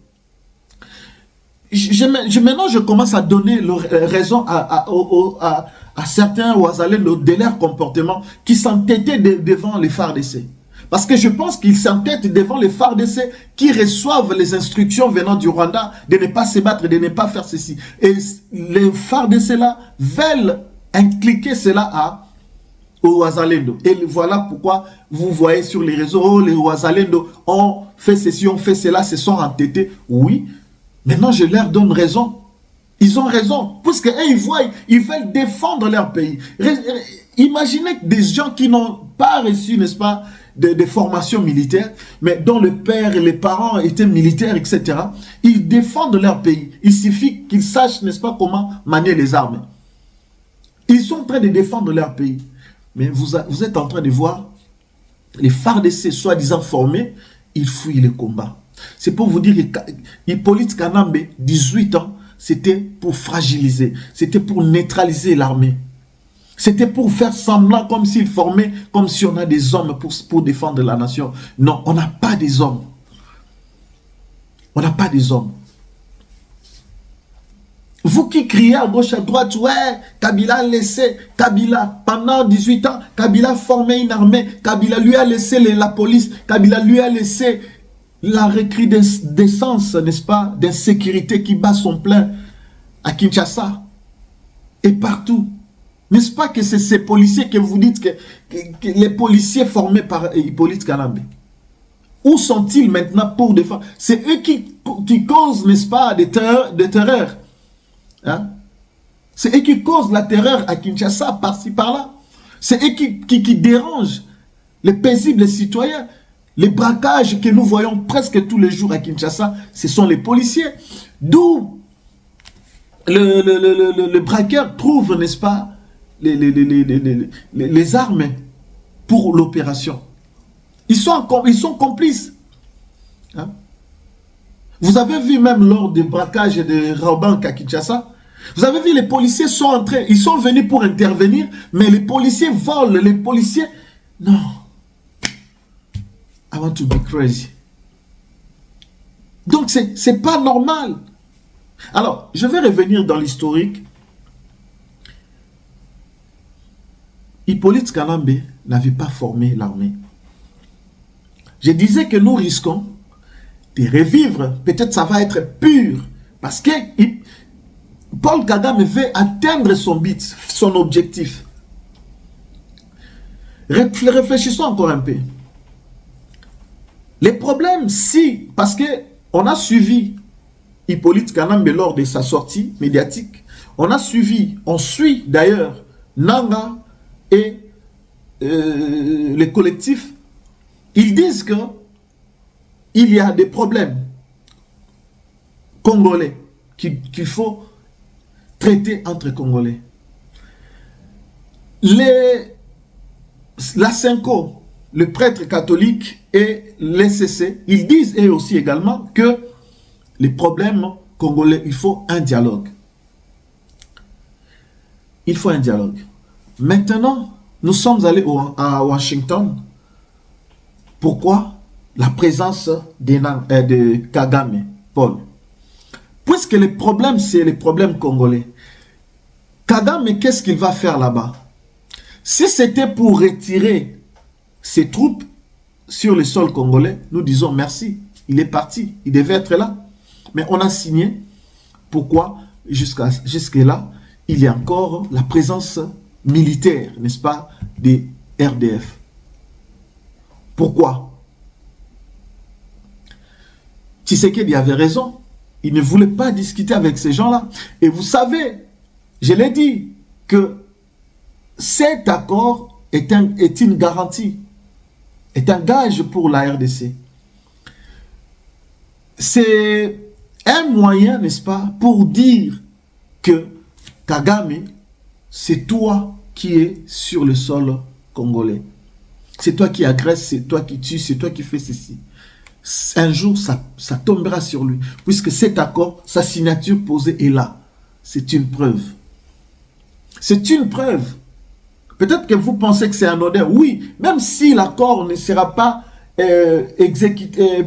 Maintenant, je commence à donner raison à certains Wazalendo de leur comportement qui s'entêtaient devant les FARDC. Parce que je pense qu'ils s'entêtent devant les FARDC qui reçoivent les instructions venant du Rwanda de ne pas se battre, de ne pas faire ceci. Et les FARDC là veulent impliquer cela aux Wazalendo. Et voilà pourquoi vous voyez sur les réseaux, oh, les Wazalendo ont fait ceci, ont fait cela, se sont entêtés. Oui, maintenant je leur donne raison. Ils ont raison, parce ils veulent défendre leur pays. Imaginez que des gens qui n'ont pas reçu, n'est-ce pas, de formation militaire, mais dont le père et les parents étaient militaires, etc. Ils défendent leur pays. Il suffit qu'ils sachent, n'est-ce pas, comment manier les armes. Ils sont en train de défendre leur pays. Mais vous êtes en train de voir les FARDC soi-disant formés, ils fuient le combat. C'est pour vous dire que Hippolyte Kanambe, 18 ans, c'était pour fragiliser, c'était pour neutraliser l'armée. C'était pour faire semblant comme s'il formait, comme si on a des hommes pour défendre la nation. Non, on n'a pas des hommes. On n'a pas des hommes. Vous qui criez à gauche, à droite, ouais, Kabila a laissé, Kabila, pendant 18 ans, Kabila a formé une armée, Kabila lui a laissé la police, Kabila lui a laissé la recrudescence, n'est-ce pas, d'insécurité qui bat son plein à Kinshasa et partout. N'est-ce pas que c'est ces policiers que vous dites que les policiers formés par Hippolyte Kanambe? Où sont-ils maintenant pour défendre? C'est eux qui causent, n'est-ce pas, des terreurs. Hein? C'est eux qui causent la terreur à Kinshasa, par-ci, par-là. C'est eux qui dérangent les paisibles citoyens. Les braquages que nous voyons presque tous les jours à Kinshasa, ce sont les policiers. D'où le braqueur trouve, n'est-ce pas, les armes pour l'opération. Ils sont complices. Hein? Vous avez vu même lors des braquages de Raobank à Kinshasa, vous avez vu les policiers sont entrés, ils sont venus pour intervenir, mais les policiers volent, les policiers... Non. I want to be crazy. Donc c'est pas normal. Alors, je vais revenir dans l'historique. Hippolyte Kanambe n'avait pas formé l'armée. Je disais que nous risquons de revivre, peut-être ça va être pur, parce que Paul Kagame veut atteindre son but, son objectif. Réfléchissons encore un peu. Les problèmes, si, parce que on a suivi Hippolyte Kanambe lors de sa sortie médiatique, on suit d'ailleurs Nanga et les collectifs, ils disent que il y a des problèmes congolais qu'il faut traiter entre Congolais. La Cinco, le prêtre catholique et l'ECC, ils disent eux aussi également que les problèmes congolais, il faut un dialogue. Il faut un dialogue. Maintenant, nous sommes allés à Washington. Pourquoi? La présence de Kagame, Paul. Puisque les problèmes, c'est les problèmes congolais. Kagame, qu'est-ce qu'il va faire là-bas? Si c'était pour retirer ses troupes sur le sol congolais, nous disons merci. Il est parti. Il devait être là. Mais on a signé. Pourquoi? Jusque-là, il y a encore la présence militaire, n'est-ce pas, des RDF. Pourquoi? Tshisekedi avait raison. Il ne voulait pas discuter avec ces gens-là. Et vous savez, je l'ai dit, que cet accord est une garantie, est un gage pour la RDC. C'est un moyen, n'est-ce pas, pour dire que Kagame, c'est toi qui es sur le sol congolais. C'est toi qui agresse, c'est toi qui tue, c'est toi qui fais ceci. Un jour, ça tombera sur lui. Puisque cet accord, sa signature posée est là. C'est une preuve. C'est une preuve. Peut-être que vous pensez que c'est anodin. Oui, même si l'accord ne sera pas exécuté,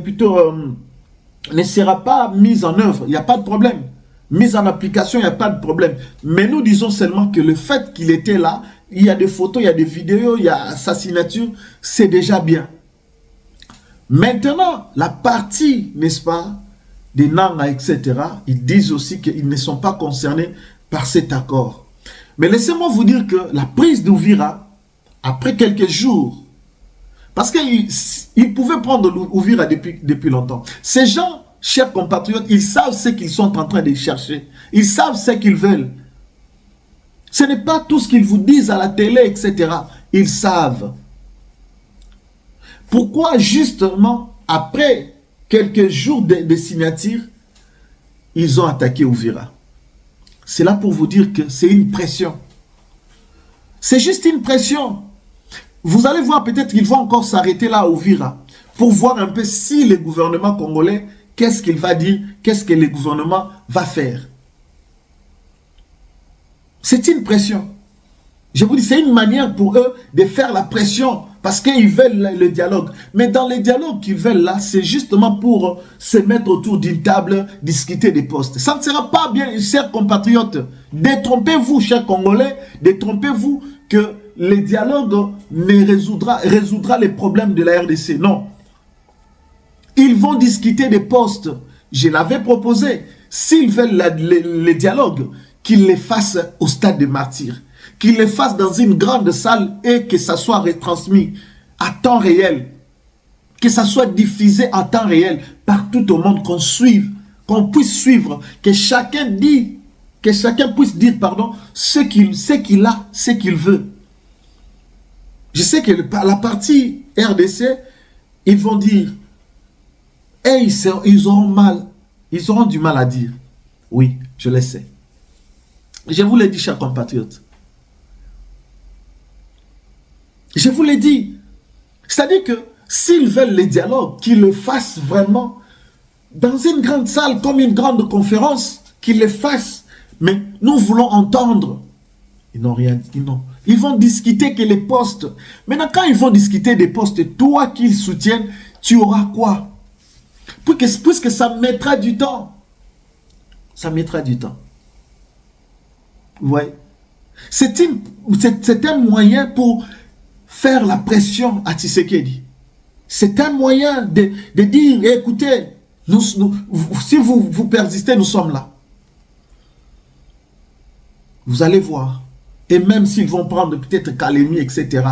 ne sera pas mis en œuvre, il n'y a pas de problème. Mise en application, il n'y a pas de problème. Mais nous disons seulement que le fait qu'il était là, il y a des photos, il y a des vidéos, il y a sa signature, c'est déjà bien. Maintenant, la partie, n'est-ce pas, des Nanga, etc., ils disent aussi qu'ils ne sont pas concernés par cet accord. Mais laissez-moi vous dire que la prise d'Ouvira, après quelques jours, parce qu'ils pouvaient prendre Ouvira depuis longtemps. Ces gens, chers compatriotes, ils savent ce qu'ils sont en train de chercher. Ils savent ce qu'ils veulent. Ce n'est pas tout ce qu'ils vous disent à la télé, etc. Ils savent. Pourquoi justement, après quelques jours de signature, ils ont attaqué Ouvira? C'est là pour vous dire que c'est une pression. C'est juste une pression. Vous allez voir, peut-être qu'ils vont encore s'arrêter là à Ouvira pour voir un peu si le gouvernement congolais, qu'est-ce qu'il va dire, qu'est-ce que le gouvernement va faire. C'est une pression. Je vous dis, c'est une manière pour eux de faire la pression parce qu'ils veulent le dialogue. Mais dans les dialogues qu'ils veulent là, c'est justement pour se mettre autour d'une table, discuter des postes. Ça ne sera pas bien, chers compatriotes. Détrompez-vous, chers Congolais, détrompez-vous que le dialogue ne résoudra les problèmes de la RDC. Non. Ils vont discuter des postes. Je l'avais proposé. S'ils veulent le dialogue, qu'ils les fassent au stade des martyrs. Qu'ils les fassent dans une grande salle et que ça soit retransmis à temps réel. Que ça soit diffusé en temps réel partout au monde, qu'on puisse suivre, que chacun puisse dire, pardon, ce qu'il a, ce qu'il veut. Je sais que la partie RDC, ils vont dire, et ils auront du mal à dire. Oui, je le sais. Je vous l'ai dit, chers compatriotes. Je vous l'ai dit. C'est-à-dire que s'ils veulent les dialogues, qu'ils le fassent vraiment dans une grande salle, comme une grande conférence, qu'ils le fassent. Mais nous voulons entendre. Ils n'ont rien dit, non. Ils vont discuter que les postes. Maintenant, quand ils vont discuter des postes, toi qu'ils soutiennent, tu auras quoi? Puisque ça mettra du temps. Ça mettra du temps. Vous voyez? C'est un moyen pour faire la pression à Tshisekedi. C'est un moyen de dire, écoutez, si vous persistez, nous sommes là. Vous allez voir. Et même s'ils vont prendre peut-être Kalemi, etc.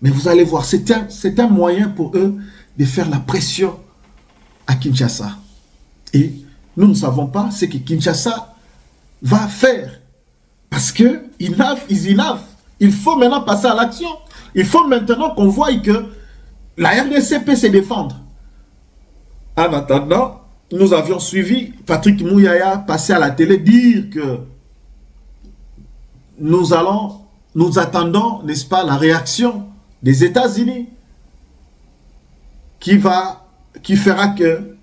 Mais vous allez voir, c'est un moyen pour eux de faire la pression à Kinshasa. Et nous ne savons pas ce que Kinshasa va faire. Parce qu'ils innovent. Il faut maintenant passer à l'action. Il faut maintenant qu'on voie que la RDC peut se défendre. En attendant, nous avions suivi Patrick Mouyaya passer à la télé dire que nous attendons, n'est-ce pas, la réaction des États-Unis qui fera que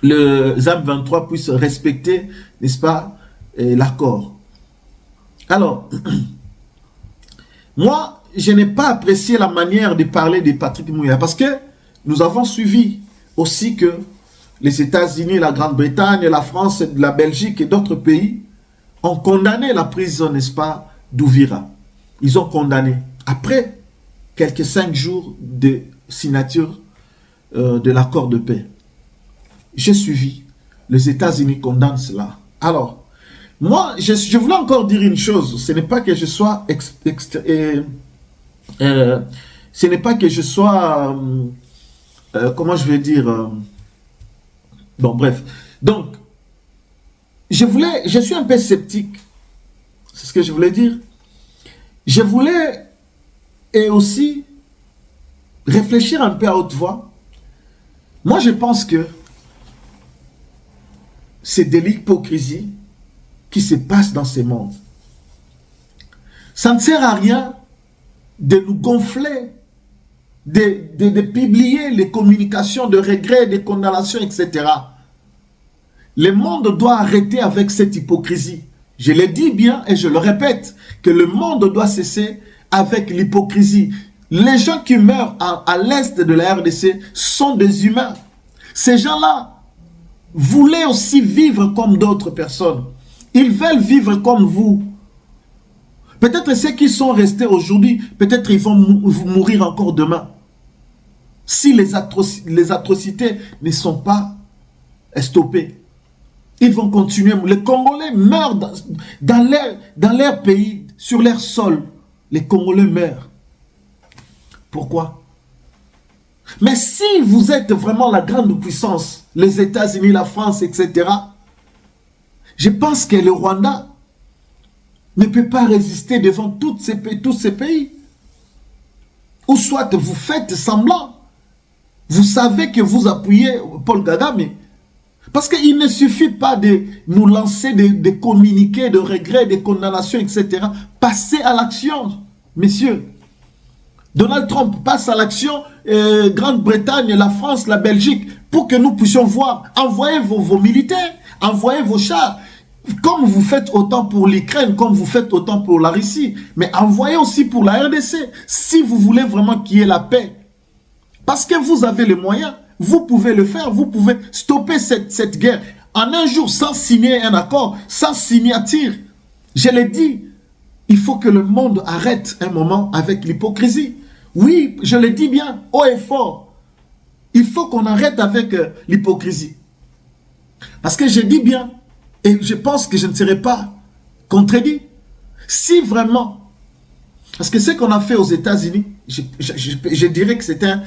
le ZAM-23 puisse respecter, n'est-ce pas, l'accord. Alors, moi, je n'ai pas apprécié la manière de parler de Patrick Mouyaya parce que nous avons suivi aussi que les États-Unis, la Grande-Bretagne, la France, la Belgique et d'autres pays ont condamné la prise, n'est-ce pas, d'Ouvira. Ils ont condamné. Après quelques 5 jours de signature de l'accord de paix. J'ai suivi. les États-Unis condamnent cela. Alors, moi, je voulais encore dire une chose. Ce n'est pas que je sois... ce n'est pas que je sois... comment je vais dire... bon, bref. Donc, je suis un peu sceptique. C'est ce que je voulais dire. Je voulais et aussi réfléchir un peu à haute voix. Moi, je pense que c'est de l'hypocrisie qui se passe dans ce monde. Ça ne sert à rien de nous gonfler, de publier les communications de regrets, de condamnations, etc. Le monde doit arrêter avec cette hypocrisie. Je le dis bien et je le répète, que le monde doit cesser avec l'hypocrisie. Les gens qui meurent à l'est de la RDC sont des humains. Ces gens-là voulaient aussi vivre comme d'autres personnes. Ils veulent vivre comme vous. Peut-être ceux qui sont restés aujourd'hui, peut-être ils vont mourir encore demain. Si les atrocités ne sont pas stoppées. Ils vont continuer. Les Congolais meurent dans leur pays, sur leur sol. Les Congolais meurent. Pourquoi? Mais si vous êtes vraiment la grande puissance, les États-Unis, la France, etc., je pense que le Rwanda ne peut pas résister devant tous ces pays. Ou soit vous faites semblant. Vous savez que vous appuyez Paul Kagame. Parce qu'il ne suffit pas de nous lancer des communiqués de regrets, des condamnations, etc. Passez à l'action, messieurs. Donald Trump passe à l'action, Grande-Bretagne, la France, la Belgique, pour que nous puissions voir. Envoyez vos militaires, envoyez vos chars. Comme vous faites autant pour l'Ukraine, comme vous faites autant pour la Russie. Mais envoyez aussi pour la RDC, si vous voulez vraiment qu'il y ait la paix. Parce que vous avez les moyens. Vous pouvez le faire, vous pouvez stopper cette guerre en un jour sans signer un accord, sans signature. Je l'ai dit, il faut que le monde arrête un moment avec l'hypocrisie. Oui, je le dis bien, haut et fort. Il faut qu'on arrête avec l'hypocrisie. Parce que je dis bien, et je pense que je ne serai pas contredit, si vraiment... Parce que ce qu'on a fait aux États-Unis, je dirais que c'est un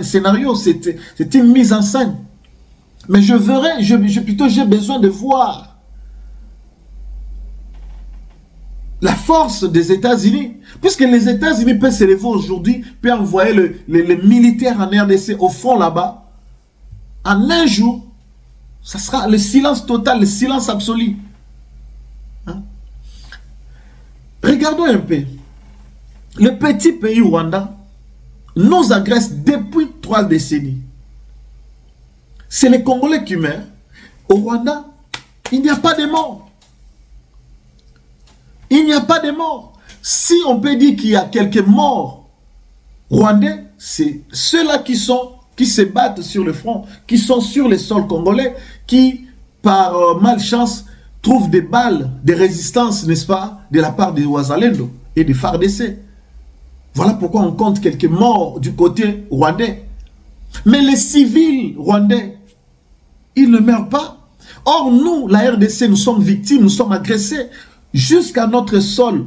scénario, c'est une mise en scène. Mais j'ai besoin de voir la force des États-Unis. Puisque les États-Unis peuvent se lever aujourd'hui, peuvent envoyer les militaires en RDC au fond là-bas. En un jour, ça sera le silence total, le silence absolu. Hein? Regardons un peu. Le petit pays Rwanda nous agresse depuis 3 décennies. C'est les Congolais qui meurent. Au Rwanda, il n'y a pas de morts. Il n'y a pas de morts. Si on peut dire qu'il y a quelques morts rwandais, c'est ceux-là qui se battent sur le front, qui sont sur les sols congolais, qui, par malchance, trouvent des balles de résistance, n'est-ce pas, de la part des Ouazalendo et des FARDC. Voilà pourquoi on compte quelques morts du côté rwandais. Mais les civils rwandais, ils ne meurent pas. Or, nous, la RDC, nous sommes victimes, nous sommes agressés jusqu'à notre sol,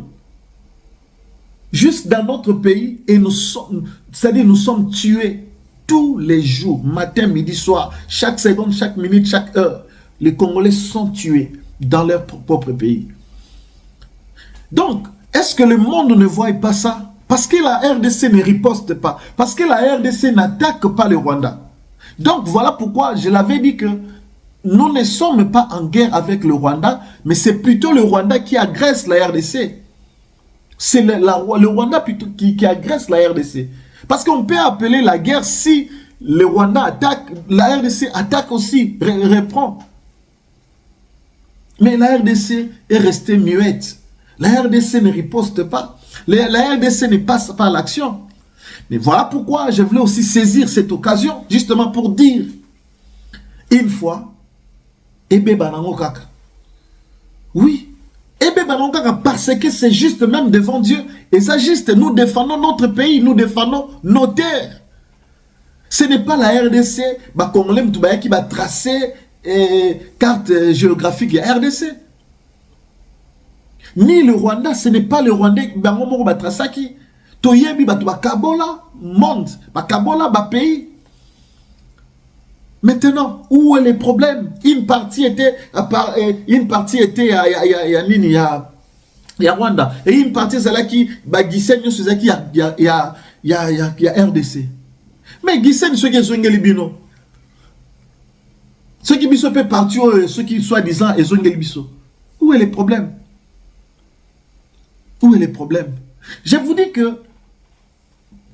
jusque dans notre pays, et c'est-à-dire nous sommes tués tous les jours, matin, midi, soir, chaque seconde, chaque minute, chaque heure. Les Congolais sont tués dans leur propre pays. Donc, est-ce que le monde ne voit pas ça? Parce que la RDC ne riposte pas. Parce que la RDC n'attaque pas le Rwanda. Donc, voilà pourquoi je l'avais dit que nous ne sommes pas en guerre avec le Rwanda, mais c'est plutôt le Rwanda qui agresse la RDC. C'est le Rwanda plutôt qui agresse la RDC. Parce qu'on peut appeler la guerre si le Rwanda attaque, la RDC attaque aussi, reprend. Mais la RDC est restée muette. La RDC ne riposte pas. La RDC ne passe pas à l'action. Mais voilà pourquoi je voulais aussi saisir cette occasion, justement pour dire, une fois, Ebe Banango Kaka. Oui, Ebe Banango Kaka, parce que c'est juste même devant Dieu. Et ça juste, nous défendons notre pays, nous défendons nos terres. Ce n'est pas la RDC, Congolais qui va tracer carte géographique de RDC. Ni le Rwanda, ce n'est pas le Rwandais qui va Trasaki. Toyebi Kabola, monde, Kabola, pays. Maintenant, où est le problème? Une partie était à Rwanda. Et une partie, c'est là qui y a RDC. Mais Gissen, ceux qui sont Libino. Ceux qui sont partis, ceux qui soi-disant, ils sont Libiso. Où est le problème? Où est le problème? Je vous dis que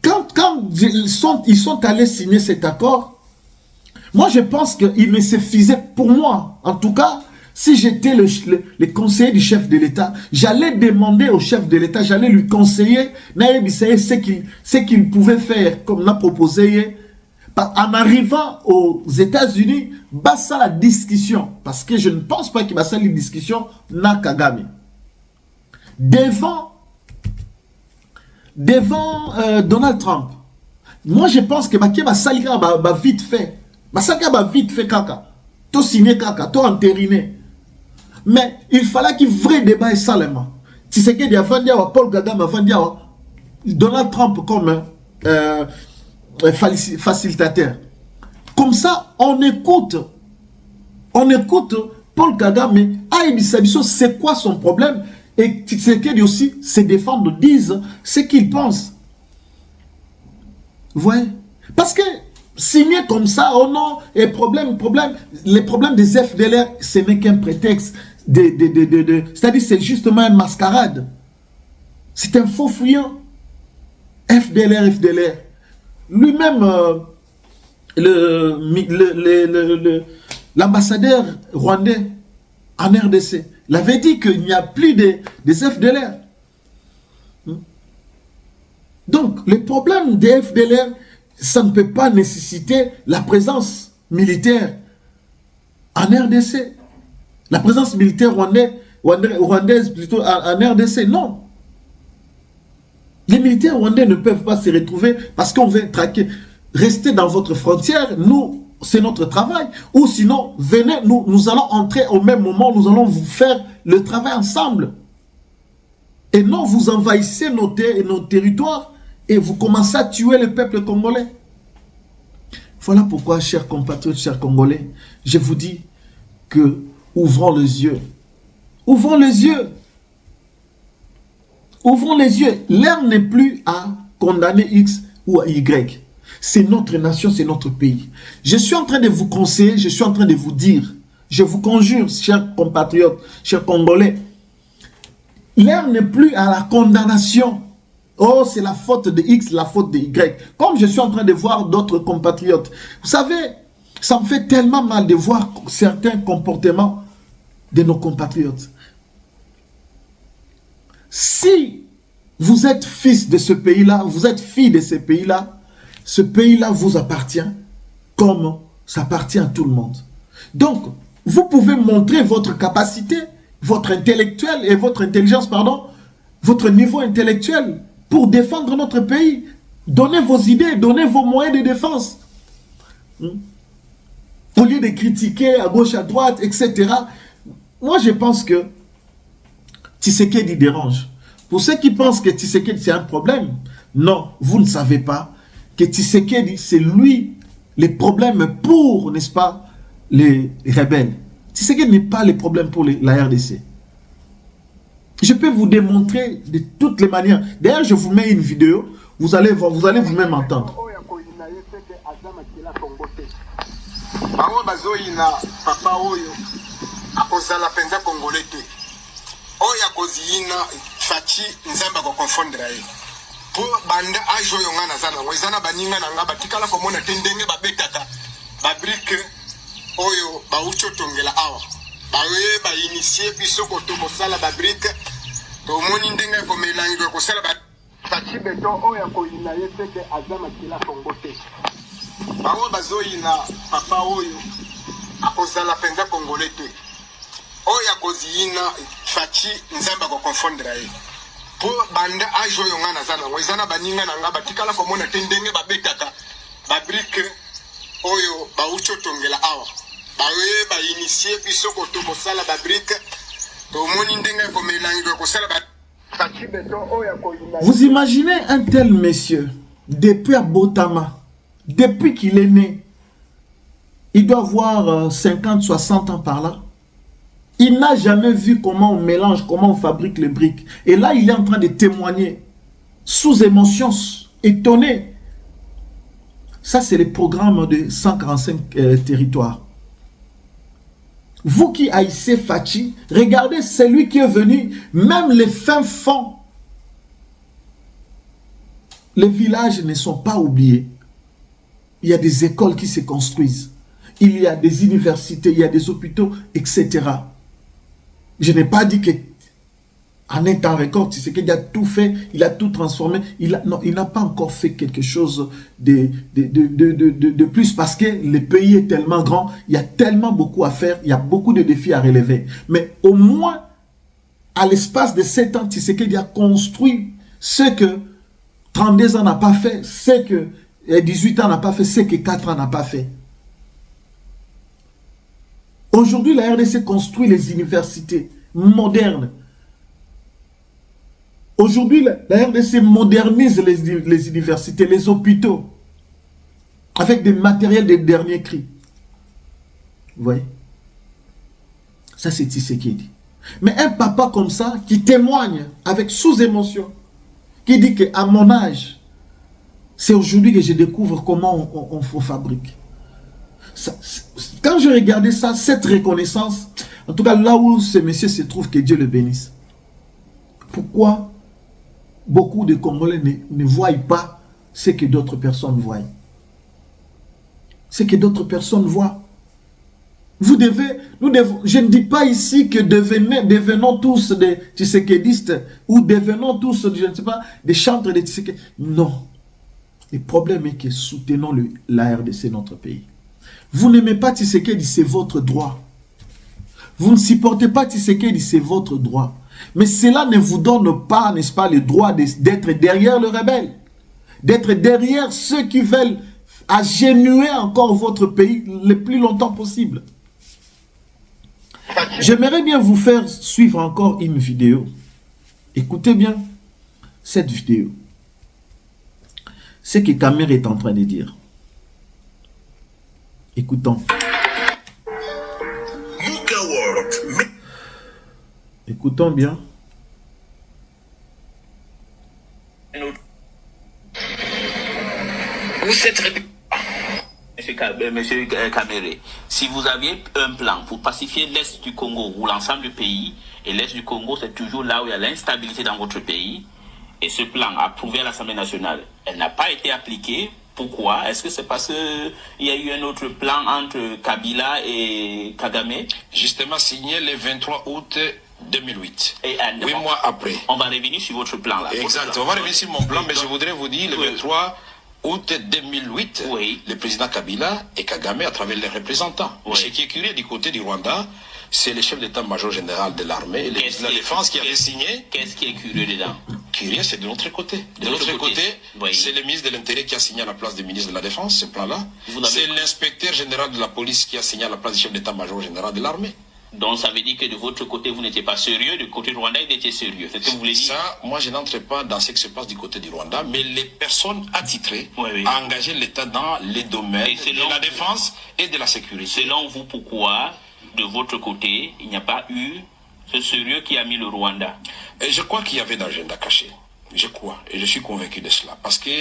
quand ils sont allés signer cet accord, moi je pense qu'il me suffisait, pour moi, en tout cas, si j'étais le conseiller du chef de l'État, j'allais demander au chef de l'État, j'allais lui conseiller ce qu'il pouvait faire, comme l'a proposé. En arrivant aux États-Unis, basta la discussion, parce que je ne pense pas qu'il va faire une discussion na Kagame. Devant Donald Trump, moi je pense que Baké va salir vite fait. Masaka va vite fait kaka. To signé kaka, to entériné. Mais il fallait qu'il y ait vrai débat et seulement. Si c'est qu'il y a Paul Kagame, Donald Trump comme facilitateur. Comme ça, on écoute Paul Kagame. C'est quoi son problème? Et Tshisekedi aussi se défendre, disent ce qu'ils pensent. Vous voyez? Parce que signer comme ça, oh non, et les problèmes des FDLR, ce n'est qu'un prétexte. C'est-à-dire c'est justement une mascarade. C'est un faux fuyant. FDLR. Lui-même, l'ambassadeur rwandais en RDC, il avait dit qu'il n'y a plus des FDLR. Donc, le problème des FDLR, ça ne peut pas nécessiter la présence militaire en RDC. La présence militaire rwandaise plutôt en RDC, non. Les militaires rwandais ne peuvent pas se retrouver parce qu'on veut traquer. Restez dans votre frontière, nous, c'est notre travail. Ou sinon, venez, nous allons entrer au même moment, nous allons vous faire le travail ensemble. Et non, vous envahissez nos territoires et vous commencez à tuer le peuple congolais. Voilà pourquoi, chers compatriotes, chers Congolais, je vous dis que ouvrons les yeux. Ouvrons les yeux. Ouvrons les yeux. L'heure n'est plus à condamner X ou à Y. C'est notre nation, c'est notre pays. Je suis en train de vous conseiller, je suis en train de vous dire, je vous conjure, chers compatriotes, chers Congolais, l'heure n'est plus à la condamnation. Oh, c'est la faute de X, la faute de Y. Comme je suis en train de voir d'autres compatriotes. Vous savez, ça me fait tellement mal de voir certains comportements de nos compatriotes. Si vous êtes fils de ce pays-là, vous êtes fille de ce pays-là vous appartient comme ça appartient à tout le monde. Donc, vous pouvez montrer votre capacité, votre intellectuel et votre intelligence, pardon, votre niveau intellectuel pour défendre notre pays. Donnez vos idées, donnez vos moyens de défense. Au lieu de critiquer à gauche, à droite, etc. Moi, je pense que Tshisekedi dérange. Pour ceux qui pensent que Tshisekedi c'est un problème, non, vous ne savez pas que Tshisekedi c'est lui les problèmes pour, n'est-ce pas, les rebelles. Tshisekedi n'est pas le problème pour la RDC. Je peux vous démontrer de toutes les manières. D'ailleurs, je vous mets une vidéo, vous allez vous-même entendre. Oya kozina fachi nzamba ko confondre ye po banda ajo yongana sana wezana baninga na ngaba tikala ko mona tendenge babetaka ba brique oyo ba ucho tongela awa ba we ba initier biso ko to mosala ba brique to moni ndenga ko melango ko sala ba fachi beto oya ko ina yeteke azama kila kongote bawo bazoyina papa oyo akozala penza kongolete oya kozina fachi nzamba ko confondre ye po banda ajo yongana sana wezana baninga na ngaba tikala ko mona tendenge babetaka ba brique oyo ba ucho tongela awa bawe ba initier biso ko to kosala ba brique to moni ndenge ko mélanger ko sala ba faci beton oya ko imaginer. Vous imaginez un tel monsieur depuis Abotama, depuis qu'il est né, il doit avoir 50, 60 ans par là. Il n'a jamais vu comment on mélange, comment on fabrique les briques. Et là, il est en train de témoigner, sous émotion, étonné. Ça, c'est le programme de 145 territoires. Vous qui haïssez Faci, regardez celui qui est venu, même les fins fonds. Les villages ne sont pas oubliés. Il y a des écoles qui se construisent. Il y a des universités, il y a des hôpitaux, etc. Je n'ai pas dit que en un temps record, c'est qu'il a tout fait, il a tout transformé. Non, il n'a pas encore fait quelque chose de plus parce que le pays est tellement grand, il y a tellement beaucoup à faire, il y a beaucoup de défis à relever. Mais au moins, à l'espace de 7 ans, Tshisekedi a construit ce que 32 ans n'a pas fait, ce que 18 ans n'a pas fait, ce que 4 ans n'a pas fait. Aujourd'hui, la RDC construit les universités modernes. Aujourd'hui, la RDC modernise les universités, les hôpitaux, avec des matériels de dernier cri. Vous voyez? Ça, c'est Tshisekedi. Mais un papa comme ça, qui témoigne avec sous-émotion, qui dit qu'à mon âge, c'est aujourd'hui que je découvre comment on fabrique. Ça, quand je regardais ça, cette reconnaissance, en tout cas là où ce monsieur se trouve, que Dieu le bénisse. Pourquoi beaucoup de Congolais ne voient pas ce que d'autres personnes voient? Ce que d'autres personnes voient. Vous devez, je ne dis pas ici que devenons tous des tshisekédistes ou devenons tous, je ne sais pas, des chantres de Tshisekedi. Non. Le problème est que soutenons la RDC, notre pays. Vous n'aimez pas Tshisekedi, c'est votre droit. Vous ne supportez pas Tshisekedi, c'est votre droit. Mais cela ne vous donne pas, n'est-ce pas, le droit d'être derrière le rebelle. D'être derrière ceux qui veulent agenouiller encore votre pays le plus longtemps possible. J'aimerais bien vous faire suivre encore une vidéo. Écoutez bien cette vidéo. Ce que Kamer est en train de dire. Écoutons. Écoutons bien. Monsieur Kamere, si vous aviez un plan pour pacifier l'Est du Congo ou l'ensemble du pays, et l'Est du Congo, c'est toujours là où il y a l'instabilité dans votre pays, et ce plan approuvé à l'Assemblée nationale, elle n'a pas été appliquée. Pourquoi? Est-ce que c'est parce qu'il y a eu un autre plan entre Kabila et Kagame? Justement signé le 23 août 2008. Et 8 mois après. On va revenir sur votre plan là. Exact. On va revenir sur mon plan, mais je voudrais vous dire, le 23 août 2008, oui, le président Kabila et Kagame, à travers les représentants. Oui. Ce qui est curieux du côté du Rwanda, c'est le chef d'état-major général de l'armée et le ministre de la Défense qui avait signé. Qu'est-ce qui est curieux dedans? Curieux, c'est de l'autre côté. De l'autre côté, oui, c'est le ministre de l'Intérieur qui a signé à la place du ministre de la Défense, ce plan-là. C'est l'inspecteur général de la police qui a signé à la place du chef d'état-major général de l'armée. Donc ça veut dire que de votre côté, vous n'étiez pas sérieux, du côté rwandais, il était sérieux. C'est ce que vous voulez dire? Ça, moi je n'entre pas dans ce qui se passe du côté du Rwanda, mais les personnes attitrées oui, oui, à engager l'État dans les domaines de la défense et de la sécurité. Selon vous, pourquoi, de votre côté, il n'y a pas eu ce sérieux qui a mis le Rwanda? Et je crois qu'il y avait d'agenda caché. Je crois, et je suis convaincu de cela, parce que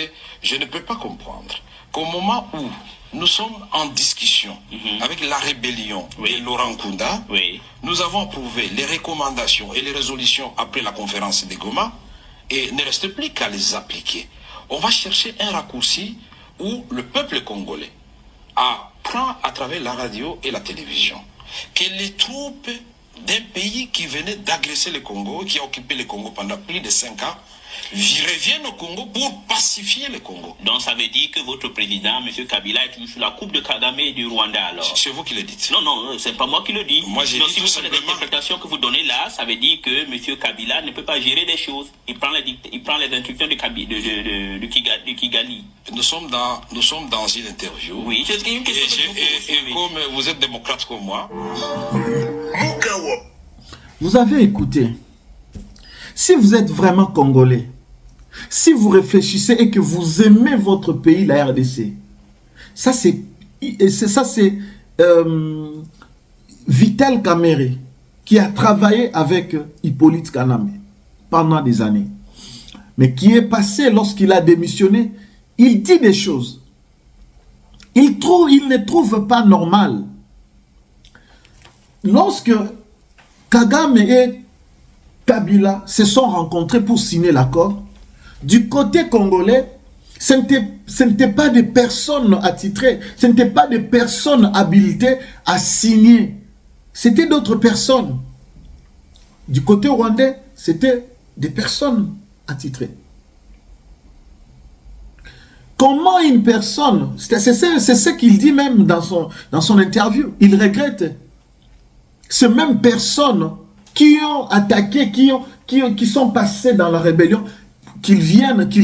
je ne peux pas comprendre qu'au moment où nous sommes en discussion avec la rébellion de Laurent Nkunda, nous avons approuvé les recommandations et les résolutions après la conférence de Goma, et ne reste plus qu'à les appliquer. On va chercher un raccourci où le peuple congolais apprend à travers la radio et la télévision que les troupes d'un pays qui venait d'agresser le Congo, qui a occupé le Congo pendant plus de 5 ans, reviennent au Congo pour pacifier le Congo. Donc ça veut dire que votre président, M. Kabila, est toujours sous la coupe de Kagame et du Rwanda alors? C'est vous qui le dites. Non, non, c'est pas moi qui le dis. Moi, j'ai dit si tout vous faites simplement... l'interprétation que vous donnez là, ça veut dire que M. Kabila ne peut pas gérer des choses. Il prend les instructions de Kigali. Nous sommes dans une interview. Oui, c'est une question et comme vous êtes démocrate comme moi... Vous avez écouté. Si vous êtes vraiment congolais, si vous réfléchissez et que vous aimez votre pays, la RDC, ça c'est Vital Kamerhe qui a travaillé avec Hippolyte Kanambe pendant des années. Mais qui est passé lorsqu'il a démissionné, il dit des choses. Il ne trouve pas normal. Lorsque Kagame et Kabila se sont rencontrés pour signer l'accord, du côté congolais, ce n'était pas des personnes attitrées, ce n'était pas des personnes habilitées à signer. C'était d'autres personnes. Du côté rwandais, c'était des personnes attitrées. Comment une personne, c'est ce qu'il dit même dans son interview, il regrette ces mêmes personnes qui ont attaqué, qui sont passés dans la rébellion, qu'ils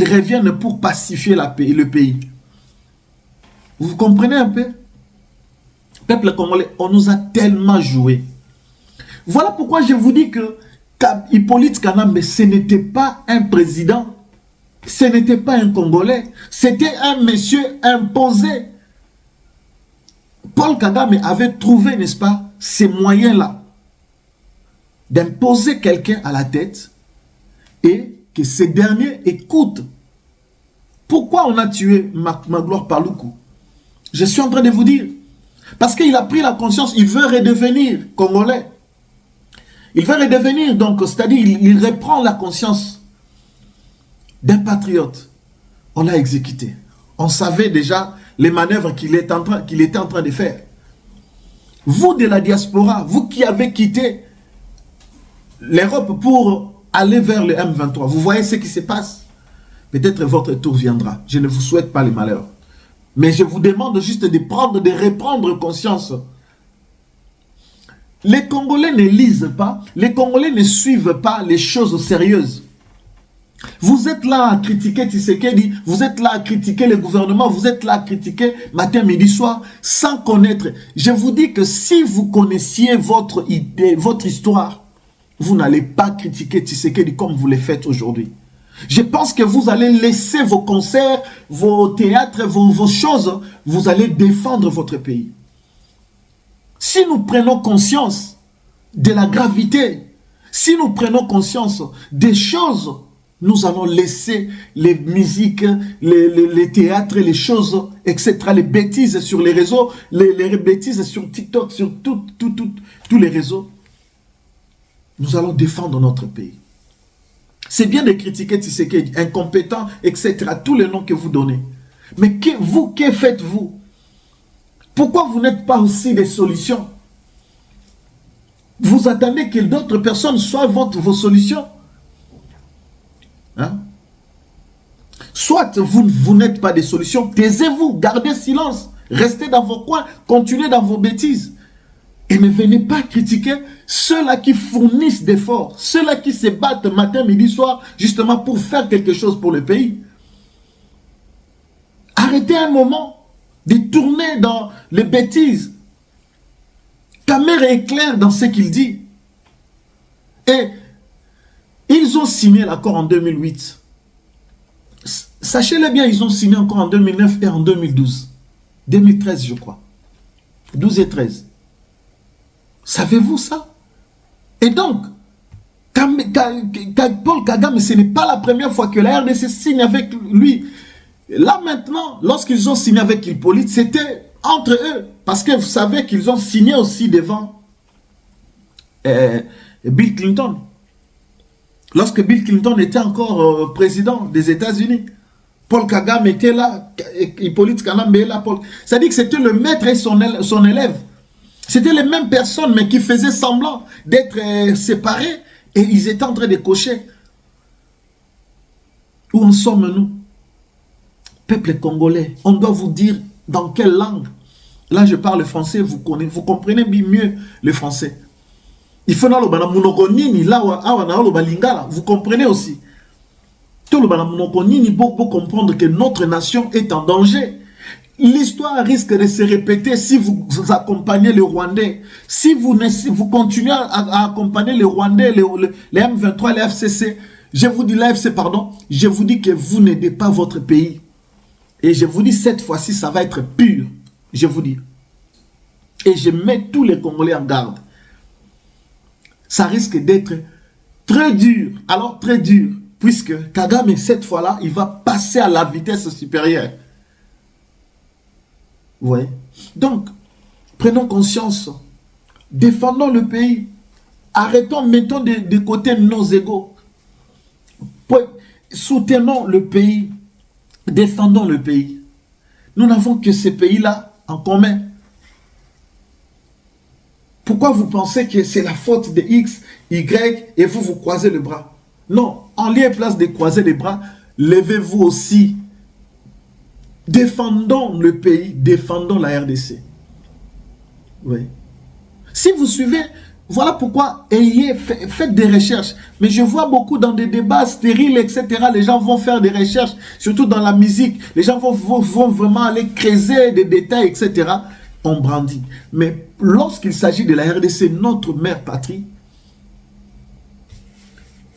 reviennent pour pacifier le pays. Vous comprenez un peu? Peuple congolais, on nous a tellement joué. Voilà pourquoi je vous dis que Hippolyte Kanambe, ce n'était pas un président, ce n'était pas un Congolais, c'était un monsieur imposé. Paul Kagame avait trouvé, n'est-ce pas, ces moyens-là d'imposer quelqu'un à la tête et que ces derniers écoutent. Pourquoi on a tué Magloire Paluku? Je suis en train de vous dire. Parce qu'il a pris la conscience, il veut redevenir Congolais. Il veut redevenir, donc, c'est-à-dire, il reprend la conscience d'un patriote. On l'a exécuté. On savait déjà les manœuvres qu'il était en train de faire. Vous de la diaspora, vous qui avez quitté l'Europe pour aller vers le M23, vous voyez ce qui se passe. Peut-être votre tour viendra. Je ne vous souhaite pas les malheurs. Mais je vous demande juste de reprendre conscience. Les Congolais ne lisent pas, les Congolais ne suivent pas les choses sérieuses. Vous êtes là à critiquer Tshisekedi, vous êtes là à critiquer le gouvernement, vous êtes là à critiquer matin, midi, soir, sans connaître. Je vous dis que si vous connaissiez votre idée, votre histoire, vous n'allez pas critiquer Tshisekedi comme vous le faites aujourd'hui. Je pense que vous allez laisser vos concerts, vos théâtres, vos choses, vous allez défendre votre pays. Si nous prenons conscience de la gravité, si nous prenons conscience des choses, nous allons laisser les musiques, les théâtres, les choses, etc., les bêtises sur les réseaux, les bêtises sur TikTok, sur tous les réseaux. Nous allons défendre notre pays. C'est bien de critiquer Tshisekedi, incompétent, etc., tous les noms que vous donnez. Mais que faites-vous? Pourquoi vous n'êtes pas aussi des solutions? Vous attendez que d'autres personnes soient vos solutions? Hein? Soit vous n'êtes pas des solutions, taisez-vous, gardez silence, restez dans vos coins, continuez dans vos bêtises. Et ne venez pas critiquer ceux-là qui fournissent d'efforts, ceux-là qui se battent matin, midi, soir, justement pour faire quelque chose pour le pays. Arrêtez un moment de tourner dans les bêtises. Kamerhe est clair dans ce qu'il dit. Et ils ont signé l'accord en 2008. Sachez-le bien, ils ont signé encore en 2009 et en 2012. 2013, je crois. 12 et 13. Savez-vous ça? Et donc, Paul Kagame, ce n'est pas la première fois que la RDC signe avec lui. Là maintenant, lorsqu'ils ont signé avec Hippolyte, c'était entre eux. Parce que vous savez qu'ils ont signé aussi devant Bill Clinton. Lorsque Bill Clinton était encore président des États-Unis. Paul Kagame était là, Hippolyte Kanambe est là. C'est-à-dire que c'était le maître et son élève. C'était les mêmes personnes, mais qui faisaient semblant d'être séparés. Et ils étaient en train de cocher. Où en sommes-nous? Peuple congolais, on doit vous dire dans quelle langue. Là, je parle français, vous comprenez mieux le français. Il faut vous comprenez aussi. Tout le pour comprendre que notre nation est en danger. L'histoire risque de se répéter si vous accompagnez les Rwandais. Si vous continuez à accompagner les Rwandais, les M23, les FCC, je vous dis l'AFC, pardon, je vous dis que vous n'aidez pas votre pays. Et je vous dis, cette fois-ci, ça va être pur. Je vous dis. Et je mets tous les Congolais en garde. Ça risque d'être très dur. Alors, très dur. Puisque Kagame, cette fois-là, il va passer à la vitesse supérieure. Vous voyez? Donc, prenons conscience. Défendons le pays. Arrêtons, mettons de côté nos égos. Soutenons le pays. Défendons le pays. Nous n'avons que ces pays-là en commun. Pourquoi vous pensez que c'est la faute de X, Y et vous croisez le bras? Non, en lieu et place de croiser les bras, levez-vous aussi. Défendons le pays, défendons la RDC. Oui. Si vous suivez, voilà pourquoi faites des recherches. Mais je vois beaucoup dans des débats stériles, etc. Les gens vont faire des recherches, surtout dans la musique. Les gens vont vraiment aller creuser des détails, etc. On brandit. Mais lorsqu'il s'agit de la RDC, notre mère patrie,